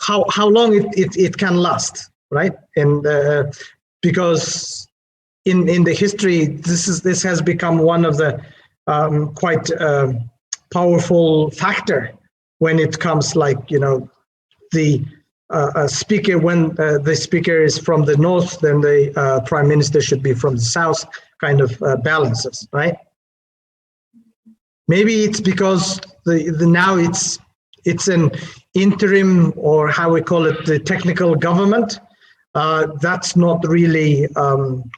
H: how long it can last, right? And because in the history, this has become one of the quite powerful factor when it comes the speaker, when the speaker is from the north, then the prime minister should be from the south, kind of balances, right? Maybe it's because now it's an interim, or how we call it, the technical government. That's not really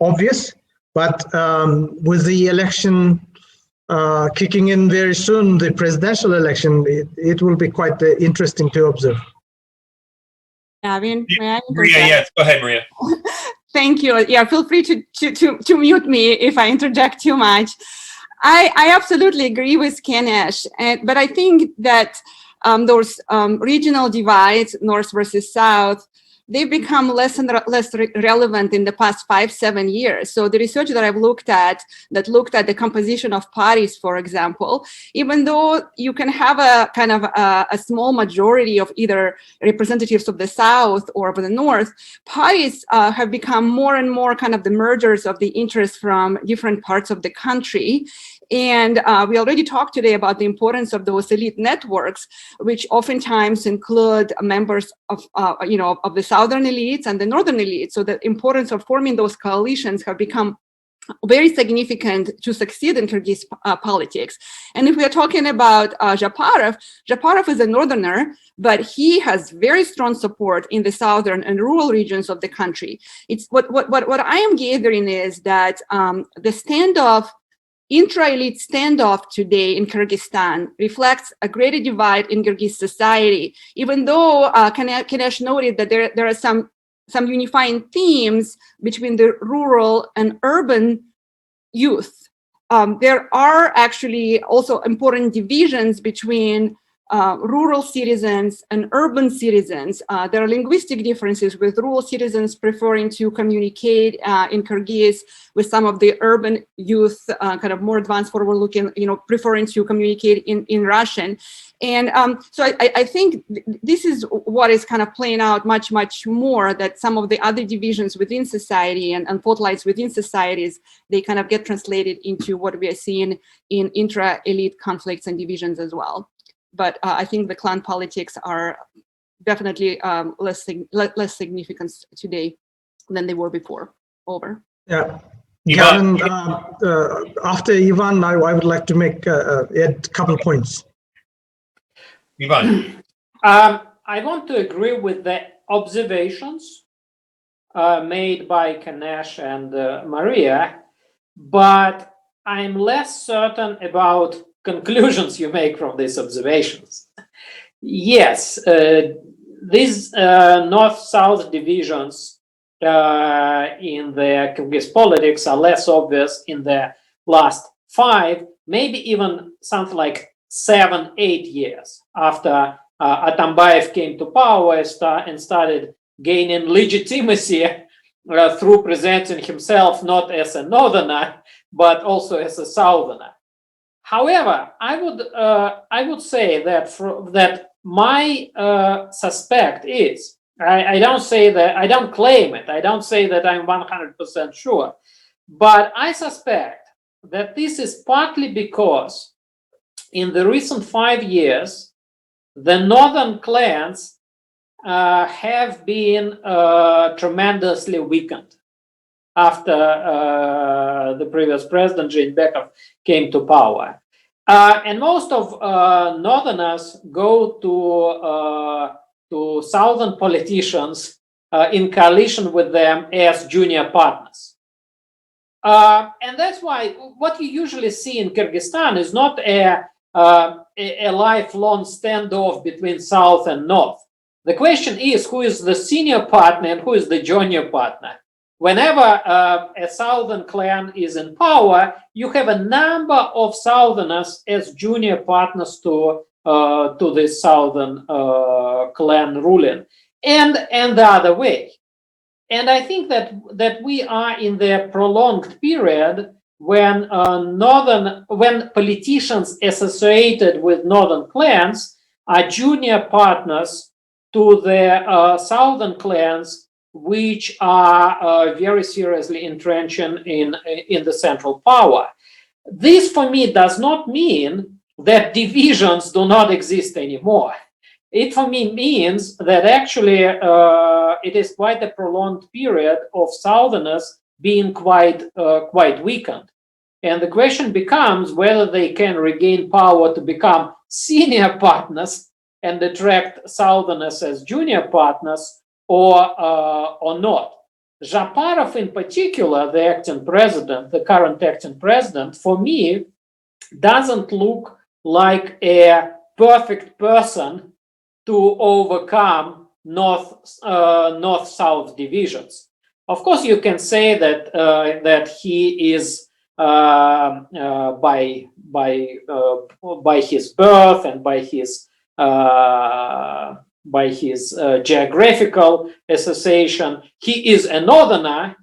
H: obvious, but with the election kicking in very soon, the presidential election, it will be quite interesting to observe.
G: Gavin, may I?
D: Mariya, yes, go ahead, Mariya.
G: Thank you. Yeah, feel free to mute me if I interject too much. I absolutely agree with Kanesh, but I think that those regional divides, North versus South, they've become less and less relevant in the past 5-7 years. So the research that I've looked at, the composition of parties, for example, even though you can have a kind of a small majority of either representatives of the South or of the North, parties have become more and more kind of the mergers of the interests from different parts of the country. And we already talked today about the importance of those elite networks, which oftentimes include members of, of the southern elites and the northern elites. So the importance of forming those coalitions have become very significant to succeed in Kyrgyz politics. And if we are talking about Japarov is a northerner, but he has very strong support in the southern and rural regions of the country. It's what I am gathering is that the standoff, intra-elite standoff today in Kyrgyzstan reflects a greater divide in Kyrgyz society, even though Kinesh noted that there are some unifying themes between the rural and urban youth. There are actually also important divisions between rural citizens and urban citizens. There are linguistic differences, with rural citizens preferring to communicate in Kyrgyz, with some of the urban youth, kind of more advanced, forward-looking, preferring to communicate in Russian. And so I think this is what is kind of playing out much, much more, that some of the other divisions within society and fault lines within societies, they kind of get translated into what we are seeing in intra-elite conflicts and divisions as well. But I think the clan politics are definitely less significant today than they were before. Over.
H: Yeah.
D: Ivan.
H: Gavin, after Ivan, I would like to make add a couple of points.
D: Ivan.
F: I want to agree with the observations made by Kinesh and Mariya, but I'm less certain about conclusions you make from these observations. Yes, these north-south divisions in the Kyrgyz politics are less obvious in the last 5, maybe even something like 7-8 years after Atambayev came to power and started gaining legitimacy through presenting himself not as a northerner, but also as a southerner. However, I would say that my suspect is, I don't say that, I don't claim it, I don't say that I'm 100% sure, but I suspect that this is partly because in the recent 5 years, the northern clans have been tremendously weakened after the previous president, Jeenbekov, came to power. And most of northerners go to southern politicians in coalition with them as junior partners. And that's why what you usually see in Kyrgyzstan is not a lifelong standoff between south and north. The question is, who is the senior partner and who is the junior partner? Whenever a southern clan is in power, you have a number of southerners as junior partners to this southern clan ruling, and the other way. And I think that we are in the prolonged period when when politicians associated with northern clans are junior partners to the southern clans, which are very seriously entrenching in the central power. This, for me, does not mean that divisions do not exist anymore. It, for me, means that actually it is quite a prolonged period of southerners being quite weakened. And the question becomes whether they can regain power to become senior partners and attract southerners as junior partners, or not. Japarov, in particular, the acting president, the current acting president, for me, doesn't look like a perfect person to overcome north-south divisions. Of course, you can say that he is by his birth and by his geographical association, he is a northerner,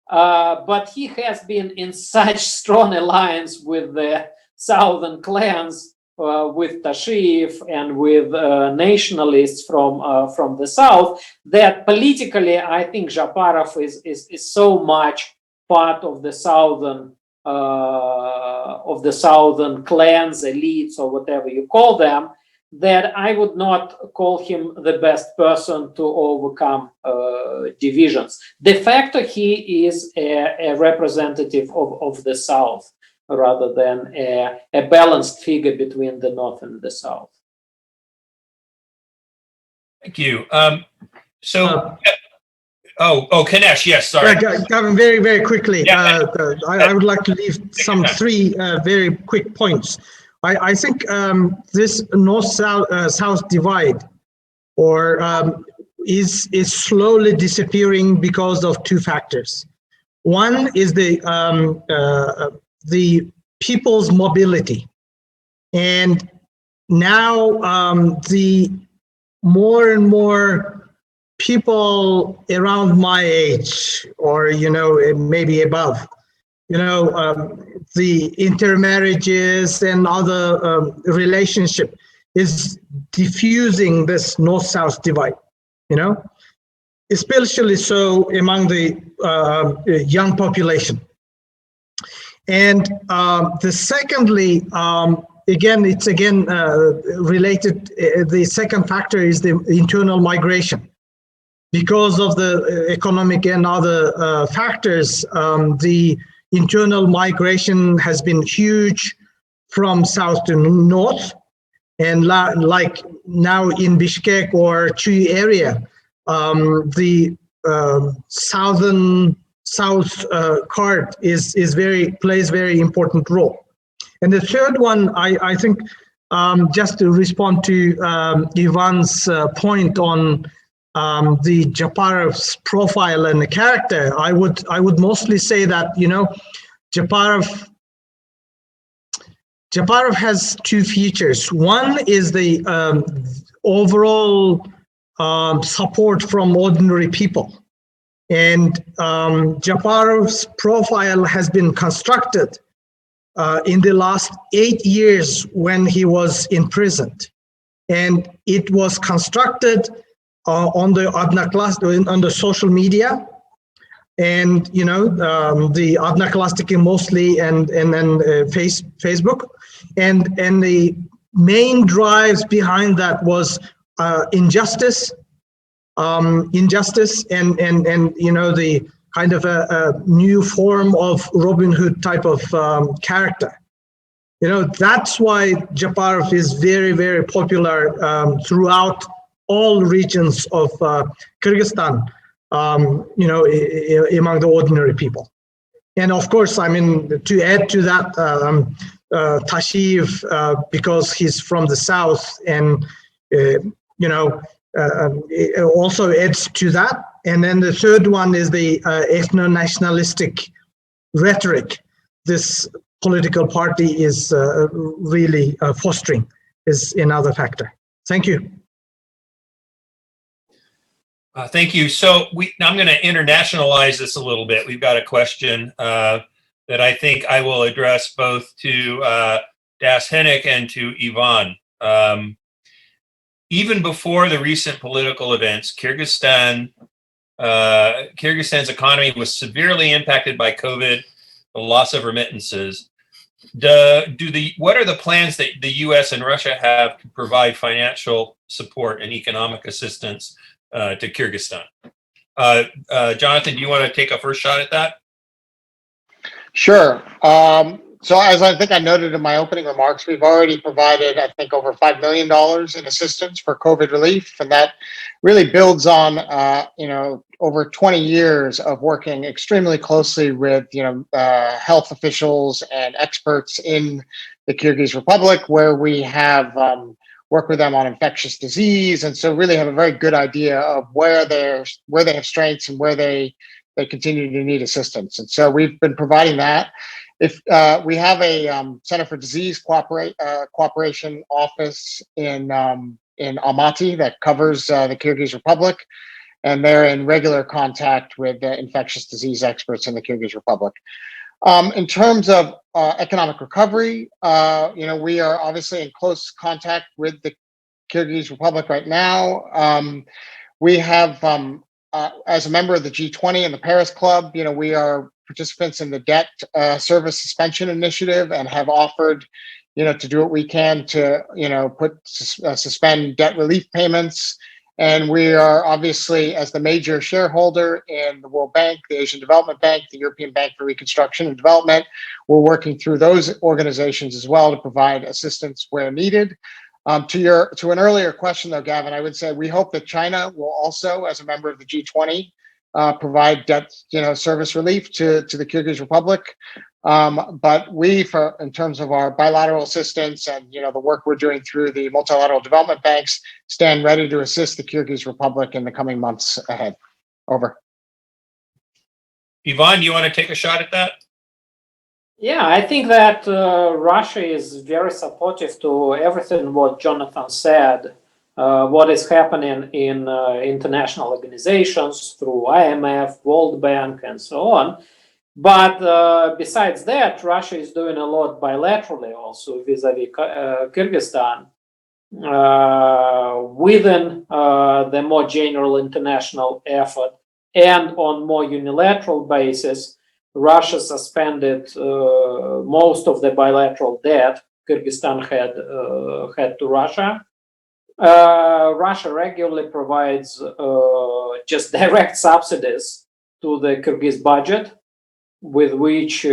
F: but he has been in such strong alliance with the southern clans, with Tashiyev and with nationalists from the south, that politically, I think Japarov is so much part of the southern the southern clans, elites, or whatever you call them, that I would not call him the best person to overcome divisions. De facto, he is a representative of the South rather than a balanced figure between the North and the South.
D: Thank you. Kanesh, yes, sorry.
H: Gavin, very, very quickly,
D: Yeah.
H: I would like to leave some three very quick points. I think this north-south divide is slowly disappearing because of two factors. One is the people's mobility, and now the more and more people around my age, or maybe above, the intermarriages and other relationship is diffusing this north-south divide, especially so among the young population. And the secondly, it's related, the second factor is the internal migration. Because of the economic and other factors, the internal migration has been huge from south to north. And like now in Bishkek or Chuy area, the south card plays very important role. And the third one, I think, just to respond to Ivan's point on the Japarov's profile and the character, I would mostly say that Japarov has two features. One is the overall support from ordinary people, and Japarov's profile has been constructed in the last 8 years when he was imprisoned, and it was constructed on the social media, and the Odnoklassniki mostly, and then Facebook, and the main drives behind that was injustice, and the kind of a new form of Robin Hood type of character. That's why Japarov is very, very popular throughout all regions of Kyrgyzstan, among the ordinary people. And of course, to add to that, Tashiv, because he's from the south, and also adds to that. And then the third one is the ethno-nationalistic rhetoric this political party is really fostering, is another factor. Thank you.
D: Thank you. So I'm going to internationalize this a little bit. We've got a question that I think I will address both to Das Hennick and to Ivan. Even before the recent political events, Kyrgyzstan's economy was severely impacted by COVID, the loss of remittances. What are the plans that the U.S. and Russia have to provide financial support and economic assistance to Kyrgyzstan? Jonathan, do you want to take a first shot at that?
C: Sure. So as I think I noted in my opening remarks, we've already provided, I think, over $5 million in assistance for COVID relief. And that really builds on, over 20 years of working extremely closely with, health officials and experts in the Kyrgyz Republic, where we have worked with them on infectious disease. And so really have a very good idea of where they have strengths and where they continue to need assistance. And so we've been providing that. If we have a Center for Disease Cooperation office in Almaty that covers the Kyrgyz Republic, and they're in regular contact with the infectious disease experts in the Kyrgyz Republic. In terms of economic recovery, we are obviously in close contact with the Kyrgyz Republic right now. We have, as a member of the G20 and the Paris Club, we are participants in the debt service suspension initiative and have offered, to do what we can to, suspend debt relief payments. And we are obviously, as the major shareholder in the World Bank, the Asian Development Bank, the European Bank for Reconstruction and Development, we're working through those organizations as well to provide assistance where needed. To an earlier question, though, Gavin, I would say we hope that China will also, as a member of the G20, provide debt, service relief to the Kyrgyz Republic. But we, in terms of our bilateral assistance and the work we're doing through the multilateral development banks, stand ready to assist the Kyrgyz Republic in the coming months ahead. Over.
D: Ivan, do you want to take a shot at that?
F: Yeah, I think that Russia is very supportive to everything what Jonathan said. What is happening in international organizations through IMF, World Bank, and so on. But besides that, Russia is doing a lot bilaterally also vis-a-vis Kyrgyzstan within the more general international effort, and on more unilateral basis, Russia suspended most of the bilateral debt Kyrgyzstan had to Russia. Russia regularly provides just direct subsidies to the Kyrgyz budget, with which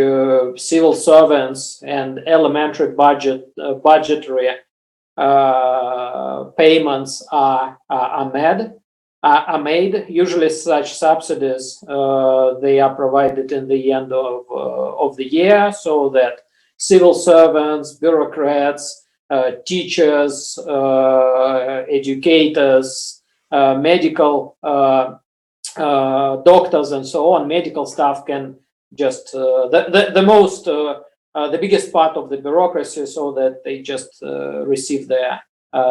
F: civil servants and elementary budgetary payments are made. Usually, such subsidies they are provided in the end of the year, so that civil servants, bureaucrats, teachers, educators, medical doctors, and so on, medical staff can just the biggest part of the bureaucracy, so that they just receive their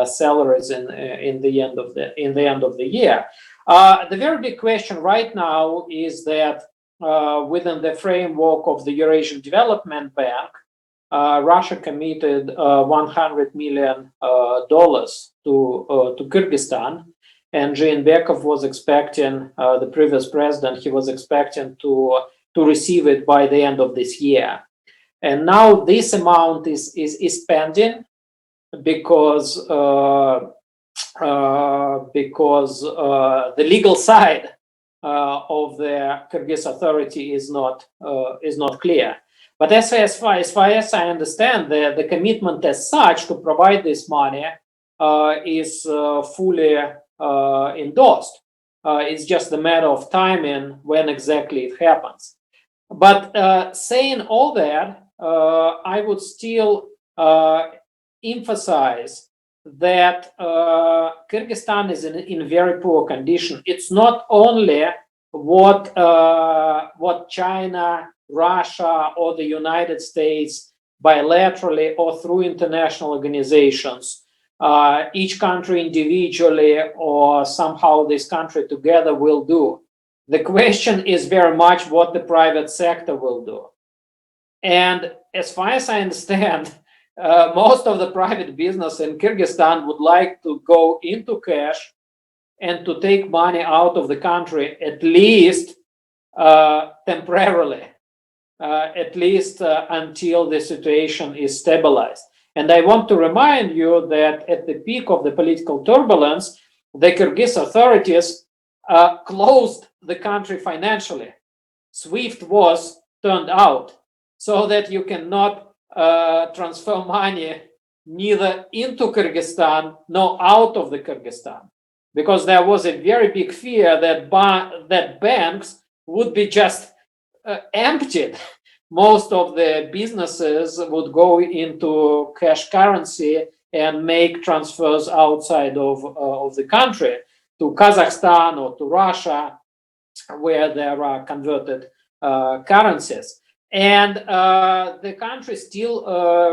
F: salaries in the end of the year. The very big question right now is that within the framework of the Eurasian Development Bank, Russia committed $100 million to Kyrgyzstan, and Jeenbekov was expecting, the previous president, he was expecting to receive it by the end of this year. And now this amount is pending because the legal side of the Kyrgyz authority is not clear. But as far as I understand, the commitment as such to provide this money is fully endorsed. It's just a matter of timing when exactly it happens. But saying all that, I would still emphasize that Kyrgyzstan is in very poor condition. It's not only what China, Russia, or the United States bilaterally or through international organizations, each country individually or somehow this country together will do. The question is very much what the private sector will do. And as far as I understand, most of the private business in Kyrgyzstan would like to go into cash and to take money out of the country, at least temporarily, at least until the situation is stabilized. And I want to remind you that at the peak of the political turbulence, the Kyrgyz authorities closed the country financially. SWIFT was turned out, so that you cannot transfer money neither into Kyrgyzstan nor out of the Kyrgyzstan, because there was a very big fear that that banks would be just emptied. Most of the businesses would go into cash currency and make transfers outside of the country to Kazakhstan or to Russia, where there are converted currencies. And the country still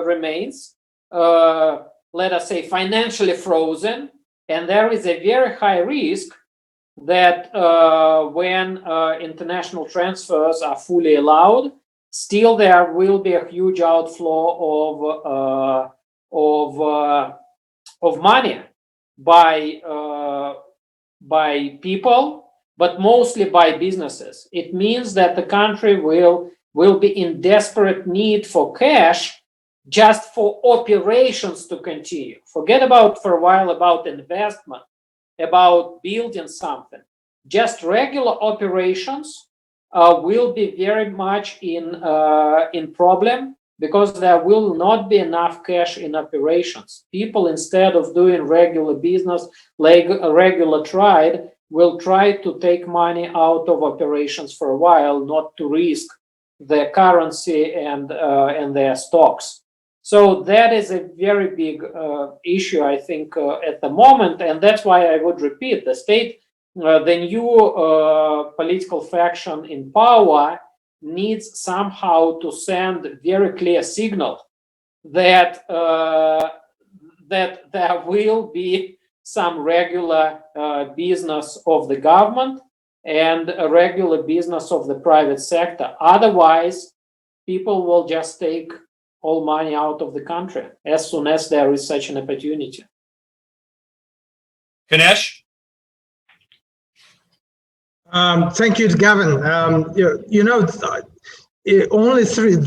F: remains, let us say, financially frozen. And there is a very high risk that when international transfers are fully allowed, still there will be a huge outflow of money by people but mostly by businesses. It means that the country will be in desperate need for cash just for operations to continue. Forget about for a while about investment, about building something. Just regular operations will be very much in problem, because there will not be enough cash in operations. People, instead of doing regular business, like a regular trade, will try to take money out of operations for a while, not to risk their currency and their stocks. So that is a very big issue, I think, at the moment, and that's why I would repeat: the state, the new political faction in power, needs somehow to send a very clear signal that that there will be some regular business of the government and a regular business of the private sector. Otherwise, people will just take all money out of the country as soon as there is such an opportunity.
D: Ganesh?
H: Thank you, Gavin. Only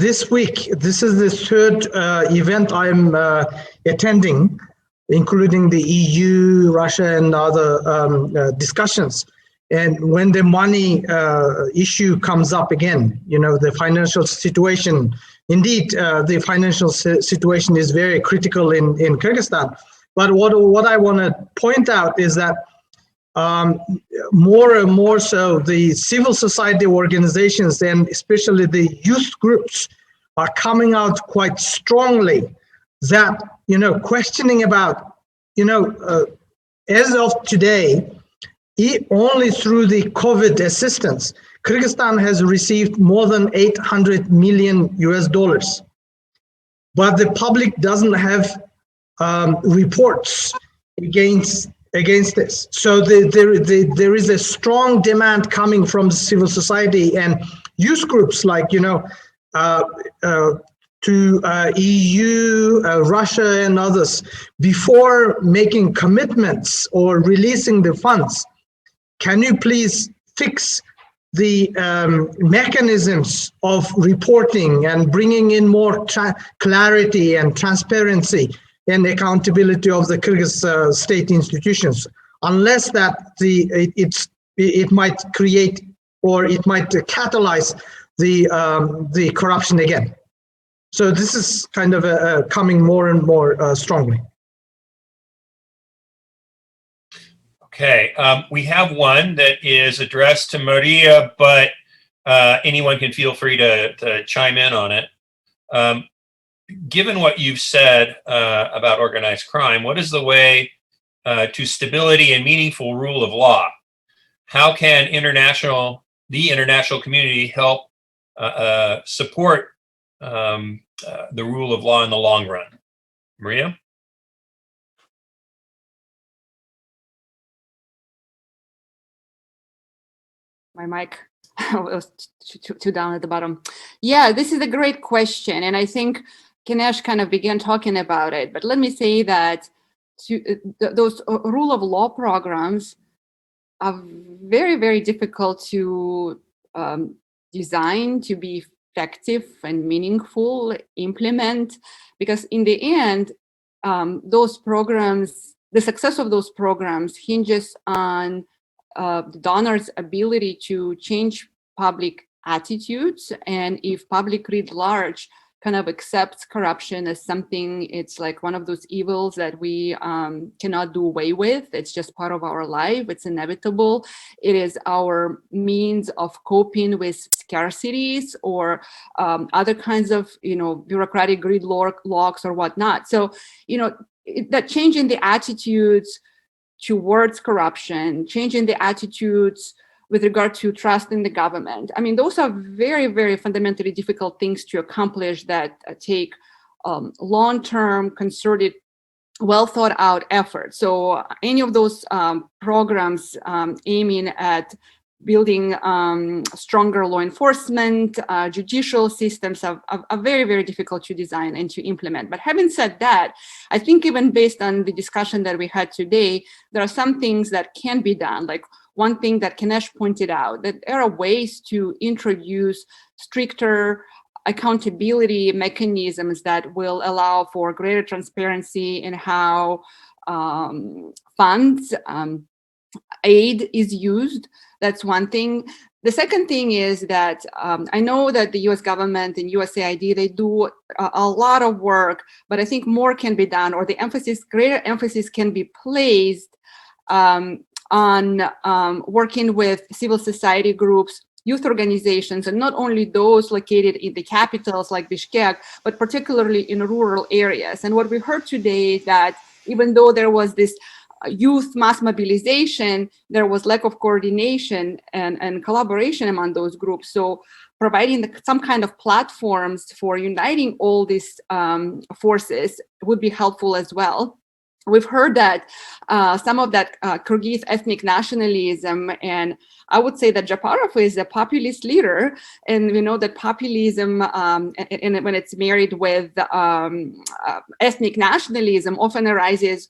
H: this week, this is the third event I'm attending, including the EU, Russia, and other discussions. And when the money issue comes up again, the financial situation, indeed, the financial situation is very critical in Kyrgyzstan. But what I want to point out is that more and more so, the civil society organizations and especially the youth groups are coming out quite strongly that, questioning about, as of today, only through the COVID assistance, Kyrgyzstan has received more than $800 million US. But the public doesn't have reports against this. So there is a strong demand coming from civil society and youth groups like, to EU, Russia and others, before making commitments or releasing the funds. Can you please fix the mechanisms of reporting and bringing in more clarity and transparency and accountability of the Kyrgyz state institutions? Unless that it might create or it might catalyze the corruption again. So this is kind of coming more and more strongly.
D: Okay, we have one that is addressed to Mariya, but anyone can feel free to chime in on it. Given what you've said about organized crime, what is the way to stability and meaningful rule of law? How can the international community help support the rule of law in the long run? Mariya?
G: My mic was too down at the bottom. Yeah, this is a great question. And I think Ganesh kind of began talking about it. But let me say that those rule of law programs are very, very difficult to design to be effective and meaningful, implement, because in the end, those programs, the success of those programs hinges on the donor's ability to change public attitudes. And if public writ large kind of accepts corruption as something, it's like one of those evils that we cannot do away with. It's just part of our life. It's inevitable. It is our means of coping with scarcities or other kinds of, bureaucratic gridlocks or whatnot. So, that change in the attitudes towards corruption, changing the attitudes with regard to trust in the government. I mean, those are very, very fundamentally difficult things to accomplish that take long-term, concerted, well thought out effort. So any of those programs aiming at building stronger law enforcement, judicial systems are very, very difficult to design and to implement. But having said that, I think even based on the discussion that we had today, there are some things that can be done. Like one thing that Kinesh pointed out, that there are ways to introduce stricter accountability mechanisms that will allow for greater transparency in how funds, aid is used. That's one thing. The second thing is that I know that the US government and USAID, they do a lot of work, but I think more can be done, or the greater emphasis can be placed on working with civil society groups, youth organizations, and not only those located in the capitals like Bishkek, but particularly in rural areas. And what we heard today is that even though there was this youth mass mobilization, there was lack of coordination and collaboration among those groups. So providing some kind of platforms for uniting all these forces would be helpful as well. We've heard that some of that Kyrgyz ethnic nationalism, and I would say that Japarov is a populist leader, and we know that populism, and when it's married with ethnic nationalism, often arises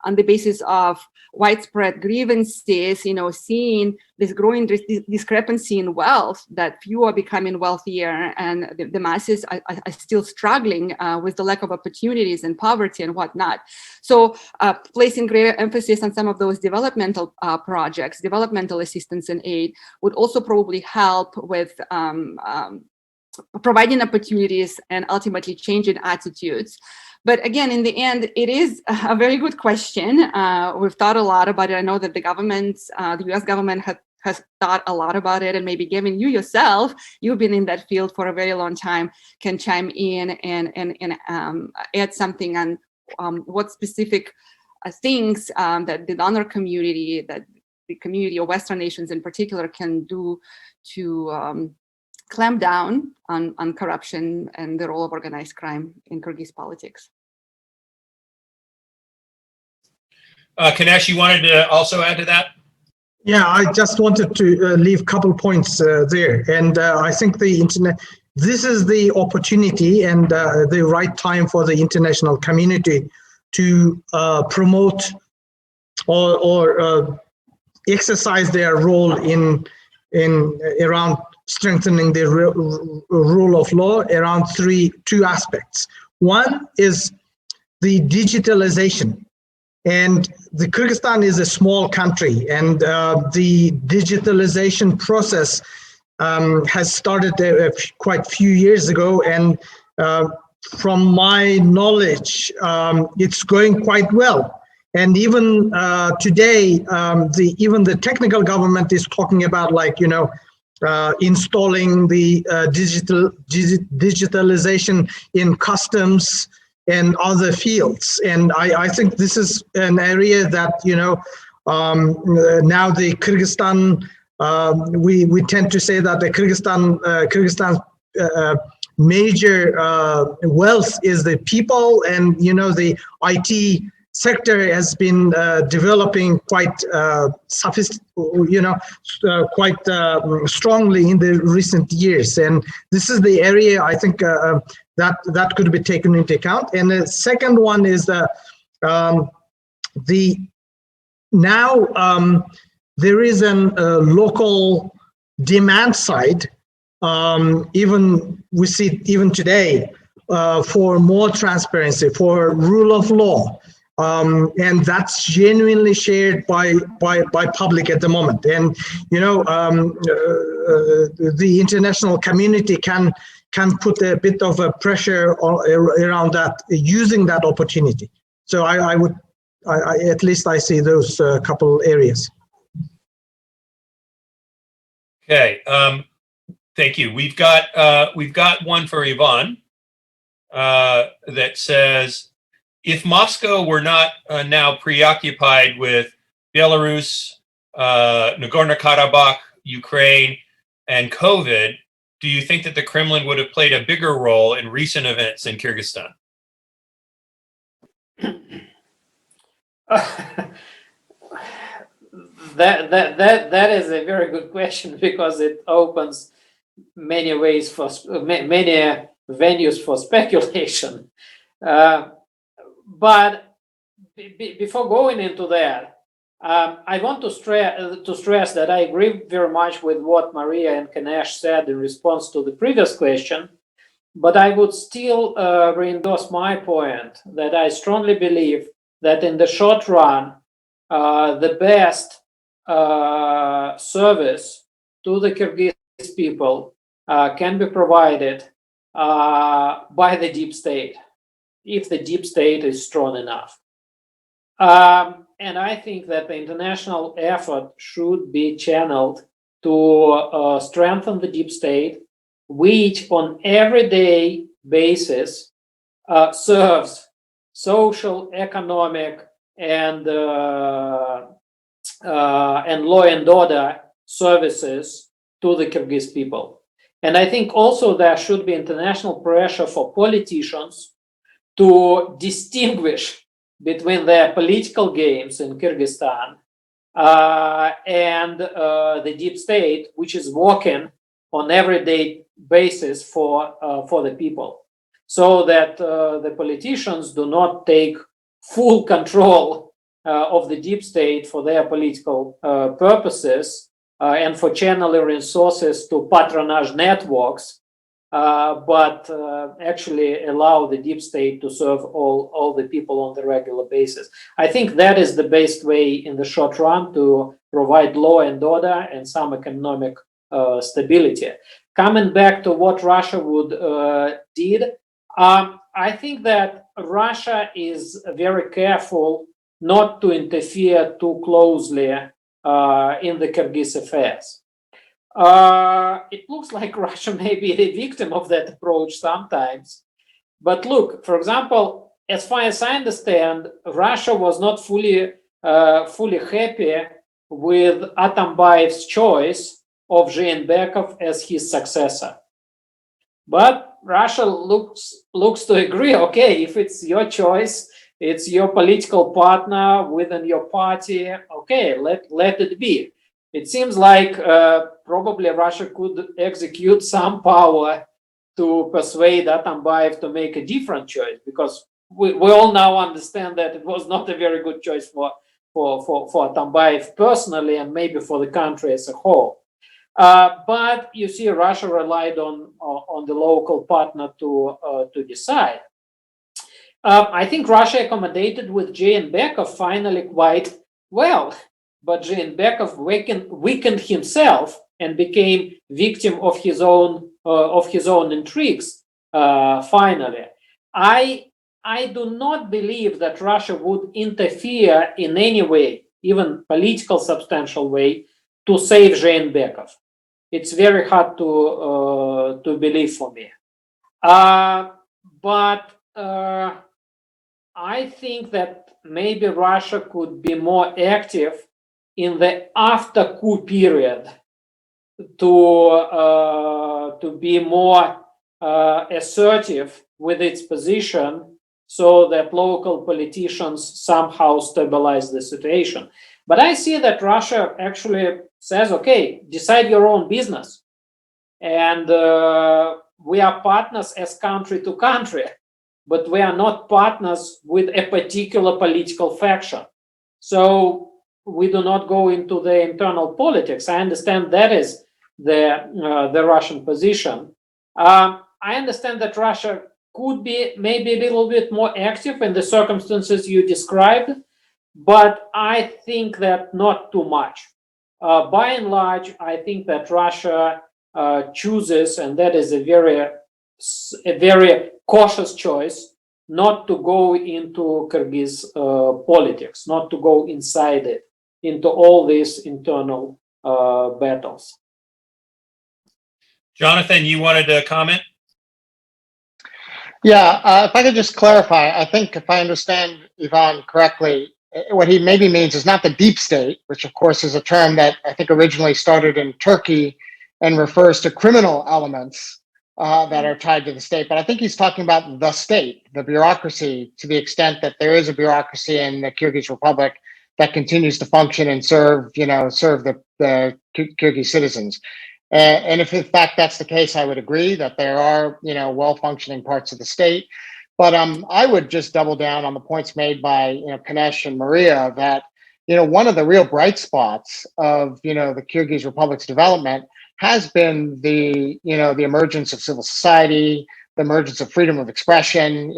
G: on the basis of widespread grievances, seeing this growing discrepancy in wealth, that few are becoming wealthier and the masses are still struggling with the lack of opportunities and poverty and whatnot. So placing greater emphasis on some of those developmental projects, developmental assistance and aid would also probably help with providing opportunities and ultimately changing attitudes. But again, in the end, it is a very good question. We've thought a lot about it. I know that the US government has thought a lot about it, and maybe Gavin, you yourself, you've been in that field for a very long time, can chime in and add something on what specific things that the donor community, that the community of Western nations in particular, can do to clamp down on corruption and the role of organized crime in Kyrgyz politics.
D: Kinesh, you wanted to also add to that?
H: Yeah, I just wanted to leave a couple points there. And I think this is the opportunity and the right time for the international community to promote or exercise their role in around strengthening the rule of law around two aspects. One is the digitalization. And the Kyrgyzstan is a small country, and the digitalization process has started quite a few years ago. And from my knowledge, it's going quite well. And even today, even the technical government is talking about, installing the digitalization in customs and other fields. And I think this is an area that, now the Kyrgyzstan, we tend to say that the Kyrgyzstan's major wealth is the people, and, the IT sector has been developing quite strongly in the recent years, and this is the area I think that could be taken into account. And the second one is now there is a local demand side. Even we see even today for more transparency, for rule of law. And that's genuinely shared by public at the moment. And, the international community can put a bit of a pressure around that, using that opportunity. So I at least I see those couple areas.
D: Okay, thank you. We've got one for Yvonne that says, if Moscow were not now preoccupied with Belarus, Nagorno-Karabakh, Ukraine, and COVID, do you think that the Kremlin would have played a bigger role in recent events in Kyrgyzstan?
F: That is a very good question, because it opens many venues for speculation. But before going into that, I want to stress that I agree very much with what Mariya and Kanesh said in response to the previous question, but I would still re-endorse my point that I strongly believe that in the short run, the best service to the Kyrgyz people can be provided by the deep state, if the deep state is strong enough. And I think that the international effort should be channeled to strengthen the deep state, which on everyday basis serves social, economic, and law and order services to the Kyrgyz people. And I think also there should be international pressure for politicians to distinguish between their political games in Kyrgyzstan and the deep state, which is working on everyday basis for the people, so that the politicians do not take full control of the deep state for their political purposes and for channeling resources to patronage networks, but actually allow the deep state to serve all the people on the regular basis. I think that is the best way in the short run to provide law and order and some economic stability. Coming back to what Russia did, I think that Russia is very careful not to interfere too closely in the Kyrgyz affairs. It looks like Russia may be the victim of that approach sometimes. But look, for example, as far as I understand, Russia was not fully happy with Atambayev's choice of Jeenbekov as his successor. But Russia looks to agree, okay, if it's your choice, it's your political partner within your party, okay, let it be. It seems like probably Russia could execute some power to persuade Atambayev to make a different choice, because we all now understand that it was not a very good choice for Atambayev personally and maybe for the country as a whole. But you see, Russia relied on the local partner to decide. I think Russia accommodated with Jeenbekov finally quite well, but Jeenbekov weakened himself and became victim of his own intrigues. Finally, I do not believe that Russia would interfere in any way, even political substantial way, to save Jeenbekov. It's very hard to believe for me. But I think that maybe Russia could be more active in the after coup period to be more assertive with its position, so that local politicians somehow stabilize the situation. But I see that Russia actually says, okay, decide your own business. And we are partners as country to country, but we are not partners with a particular political faction. So we do not go into the internal politics. I understand that is the Russian position. I understand that Russia could be maybe a little bit more active in the circumstances you described, but I think that not too much. By and large, I think that Russia chooses, and that is a very cautious choice, not to go into Kyrgyz politics, not to go inside it, into all these internal battles.
D: Jonathan, you wanted to comment?
C: Yeah, if I could just clarify, I think if I understand Ivan correctly, what he maybe means is not the deep state, which of course is a term that I think originally started in Turkey and refers to criminal elements that are tied to the state. But I think he's talking about the state, the bureaucracy, to the extent that there is a bureaucracy in the Kyrgyz Republic that continues to function and serve the Kyrgyz citizens. And if in fact that's the case, I would agree that there are, well-functioning parts of the state. But I would just double down on the points made by, Kanesh and Mariya that, one of the real bright spots of, the Kyrgyz Republic's development has been the emergence of civil society, the emergence of freedom of expression,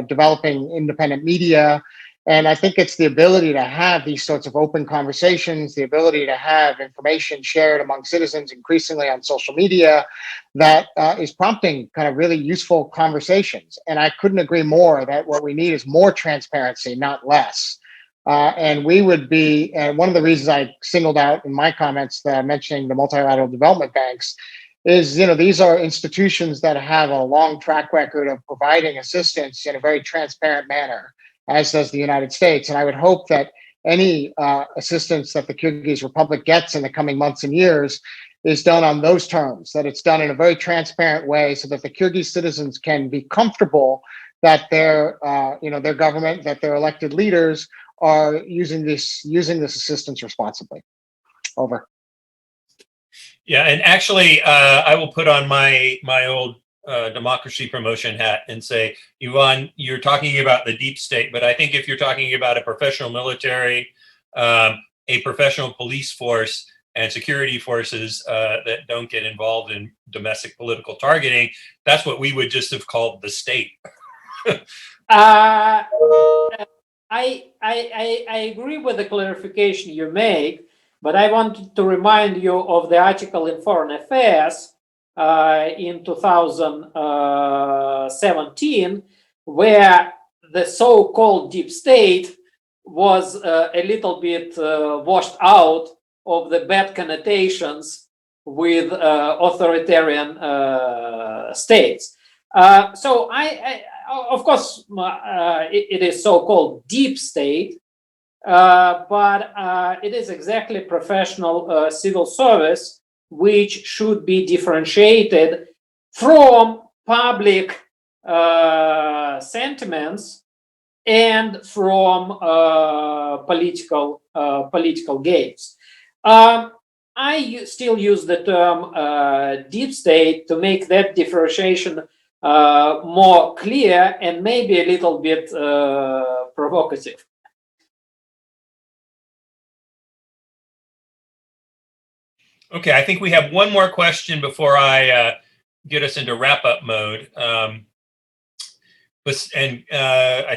C: developing independent media. And I think it's the ability to have these sorts of open conversations, the ability to have information shared among citizens increasingly on social media that is prompting kind of really useful conversations. And I couldn't agree more that what we need is more transparency, not less. And we would be, and one of the reasons I singled out in my comments mentioning the multilateral development banks is, these are institutions that have a long track record of providing assistance in a very transparent manner, as does the United States. And I would hope that any assistance that the Kyrgyz Republic gets in the coming months and years is done on those terms, that it's done in a very transparent way so that the Kyrgyz citizens can be comfortable that their government, that their elected leaders are using this assistance responsibly. Over.
D: Yeah, and actually, I will put on my old democracy promotion hat and say, Ivan, you're talking about the deep state, but I think if you're talking about a professional military, a professional police force, and security forces that don't get involved in domestic political targeting, that's what we would just have called the state.
F: I agree with the clarification you make, but I wanted to remind you of the article in Foreign Affairs in 2017, where the so-called deep state was a little bit washed out of the bad connotations with authoritarian states. So I of course, it is so-called deep state, but it is exactly professional civil service, which should be differentiated from public sentiments and from political games. I still use the term deep state to make that differentiation more clear and maybe a little bit provocative.
D: Okay, I think we have one more question before I get us into wrap-up mode. I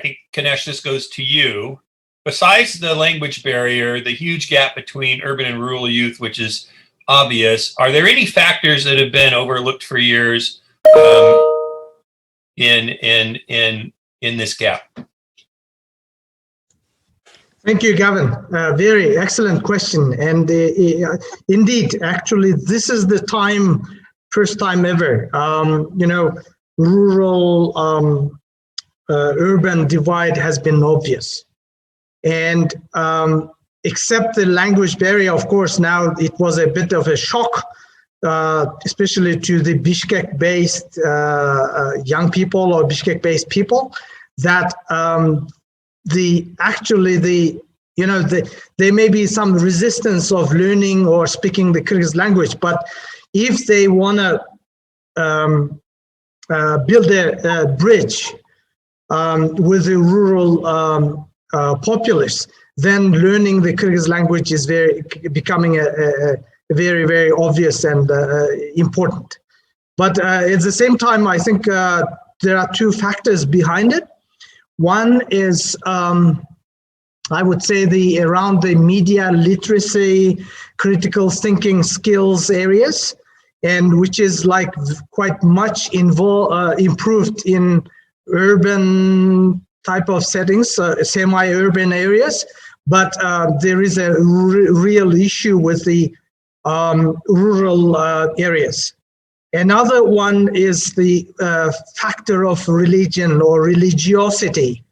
D: think, Kanesh, this goes to you. Besides the language barrier, the huge gap between urban and rural youth, which is obvious, are there any factors that have been overlooked for years in this gap?
H: Thank you, Gavin. Very excellent question. And indeed, actually, this is the first time ever, rural urban divide has been obvious. And except the language barrier, of course, now it was a bit of a shock, especially to the Bishkek-based young people or Bishkek-based people, that there may be some resistance of learning or speaking the Kyrgyz language, but if they want to build a bridge with the rural populace, then learning the Kyrgyz language is becoming a very, very obvious and important. But at the same time, I think there are two factors behind it. One is, I would say, around the media literacy, critical thinking skills areas, and which is like quite much improved in urban type of settings, semi-urban areas. But there is a real issue with the rural areas. Another one is the factor of religion or religiosity.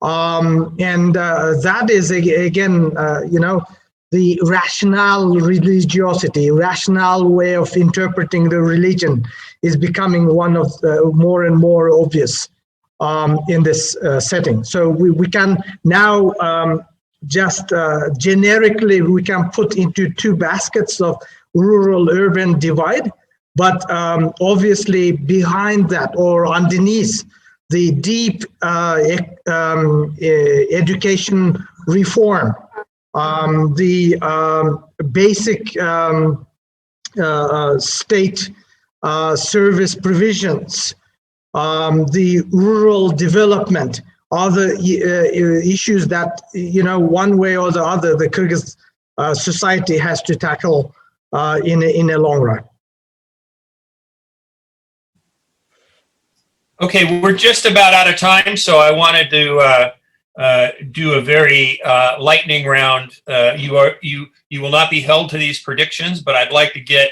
H: And that is, again, the rational religiosity, rational way of interpreting the religion is becoming one of the more and more obvious in this setting. So we can now just generically, we can put into two baskets of rural-urban divide. But obviously behind that or underneath the deep education reform, the basic state service provisions, the rural development, are the issues that, one way or the other, the Kyrgyz society has to tackle in a long run.
D: Okay, we're just about out of time, so I wanted to do a very lightning round. You will not be held to these predictions, but I'd like to get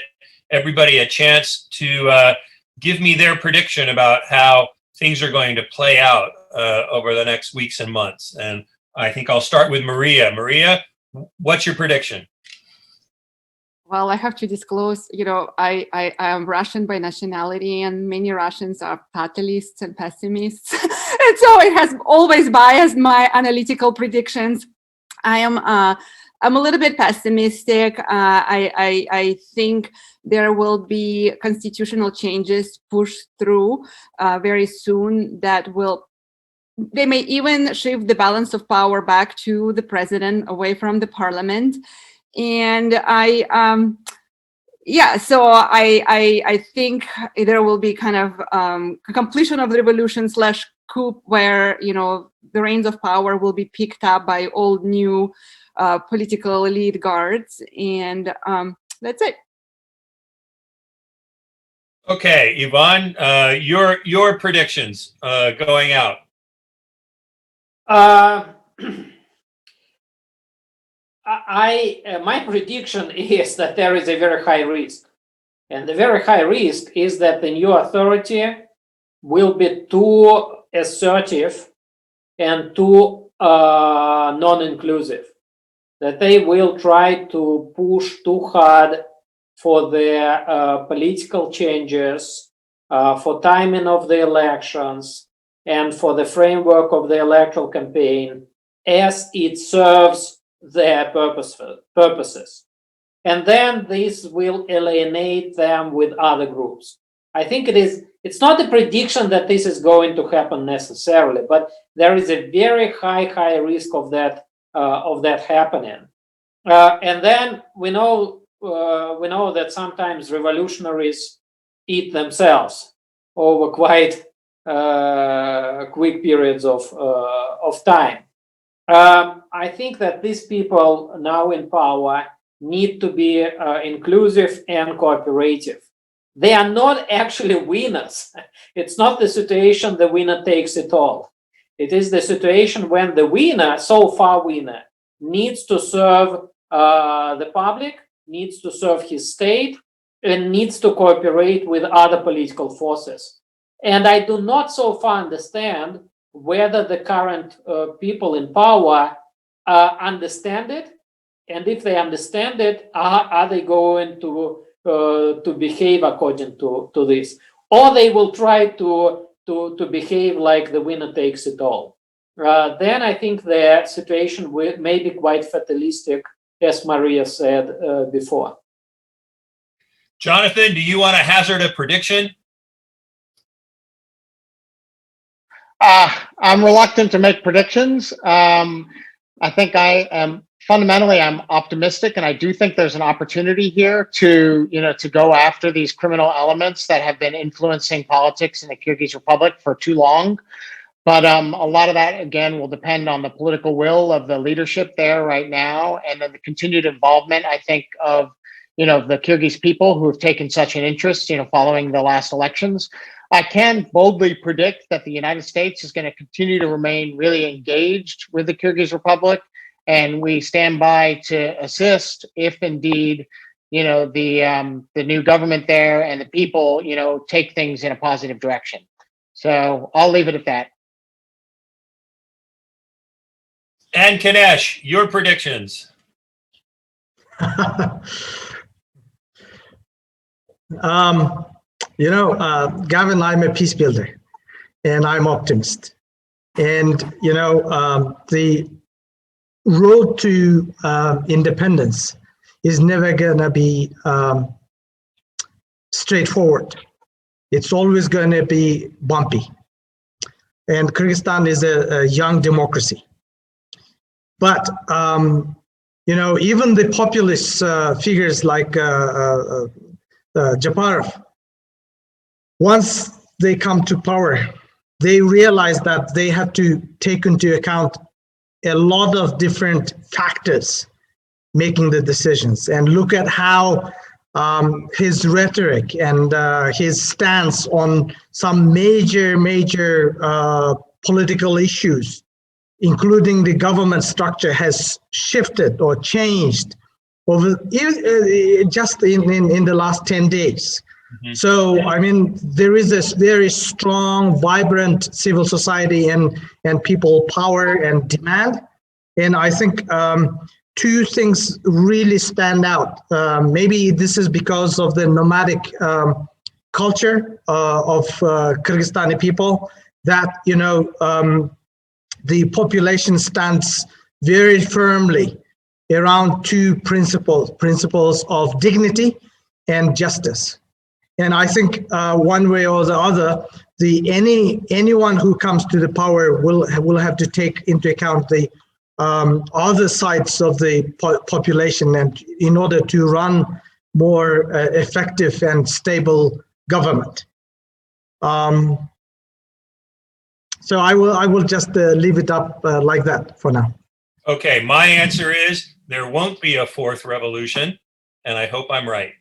D: everybody a chance to give me their prediction about how things are going to play out over the next weeks and months. And I think I'll start with Mariya. Mariya, what's your prediction?
G: Well, I have to disclose, I am Russian by nationality, and many Russians are fatalists and pessimists. And so it has always biased my analytical predictions. I'm a little bit pessimistic. I think there will be constitutional changes pushed through very soon they may even shift the balance of power back to the president, away from the parliament. And I think there will be kind of completion of the revolution / coup, where the reins of power will be picked up by old new political elite guards, and that's it.
D: Okay, Ivan, your predictions going out.
F: My prediction is that there is a very high risk. And the very high risk is that the new authority will be too assertive and too non-inclusive. That they will try to push too hard for their political changes, for timing of the elections, and for the framework of the electoral campaign as it serves their purposes. And then this will alienate them with other groups. I think it's not a prediction that this is going to happen necessarily, but there is a very high risk of that happening. And then we know that sometimes revolutionaries eat themselves over quite quick periods of time. I think that these people now in power need to be inclusive and cooperative. They are not actually winners. It's not the situation the winner takes it all. It is the situation when the winner, so far winner, needs to serve the public, needs to serve his state, and needs to cooperate with other political forces. And I do not so far understand whether the current people in power understand it, and if they understand it, are they going to behave according to this, or they will try to behave like the winner takes it all. Then I think the situation may be quite fatalistic, as Mariya said before.
D: Jonathan, do you want to hazard a prediction?
C: I'm reluctant to make predictions. I think fundamentally I'm optimistic, and I do think there's an opportunity here to go after these criminal elements that have been influencing politics in the Kyrgyz Republic for too long. But a lot of that, again, will depend on the political will of the leadership there right now, and then the continued involvement, I think, of the Kyrgyz people who have taken such an interest, following the last elections. I can boldly predict that the United States is going to continue to remain really engaged with the Kyrgyz Republic, and we stand by to assist if indeed, the new government there and the people, take things in a positive direction. So I'll leave it at that.
D: And Kinesh, your predictions.
H: Gavin, I'm a peace builder, and I'm optimist. And the road to independence is never gonna be straightforward. It's always gonna be bumpy. And Kyrgyzstan is a young democracy. But even the populist figures like Japarov, once they come to power, they realize that they have to take into account a lot of different factors making the decisions, and look at how his rhetoric and his stance on some major political issues, including the government structure, has shifted or changed over just in the last 10 days. So, I mean, there is this very strong, vibrant civil society and people power and demand. And I think two things really stand out. Maybe this is because of the nomadic culture of Kyrgyzstani people, that, the population stands very firmly around two principles of dignity and justice. And I think one way or the other, anyone who comes to the power will have to take into account the other sides of the population, and in order to run more effective and stable government. So I will just leave it up like that for now.
D: Okay, my answer is there won't be a fourth revolution, and I hope I'm right.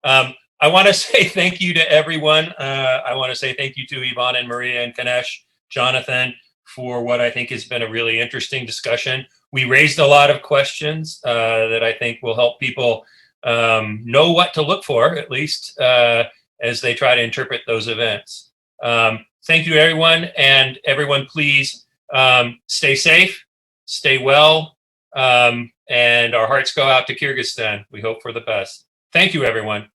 D: I want to say thank you to everyone. I want to say thank you to Ivan and Mariya and Kanesh, Jonathan, for what I think has been a really interesting discussion. We raised a lot of questions that I think will help people know what to look for, at least as they try to interpret those events. Thank you, everyone. And everyone, please stay safe, stay well, and our hearts go out to Kyrgyzstan. We hope for the best. Thank you, everyone.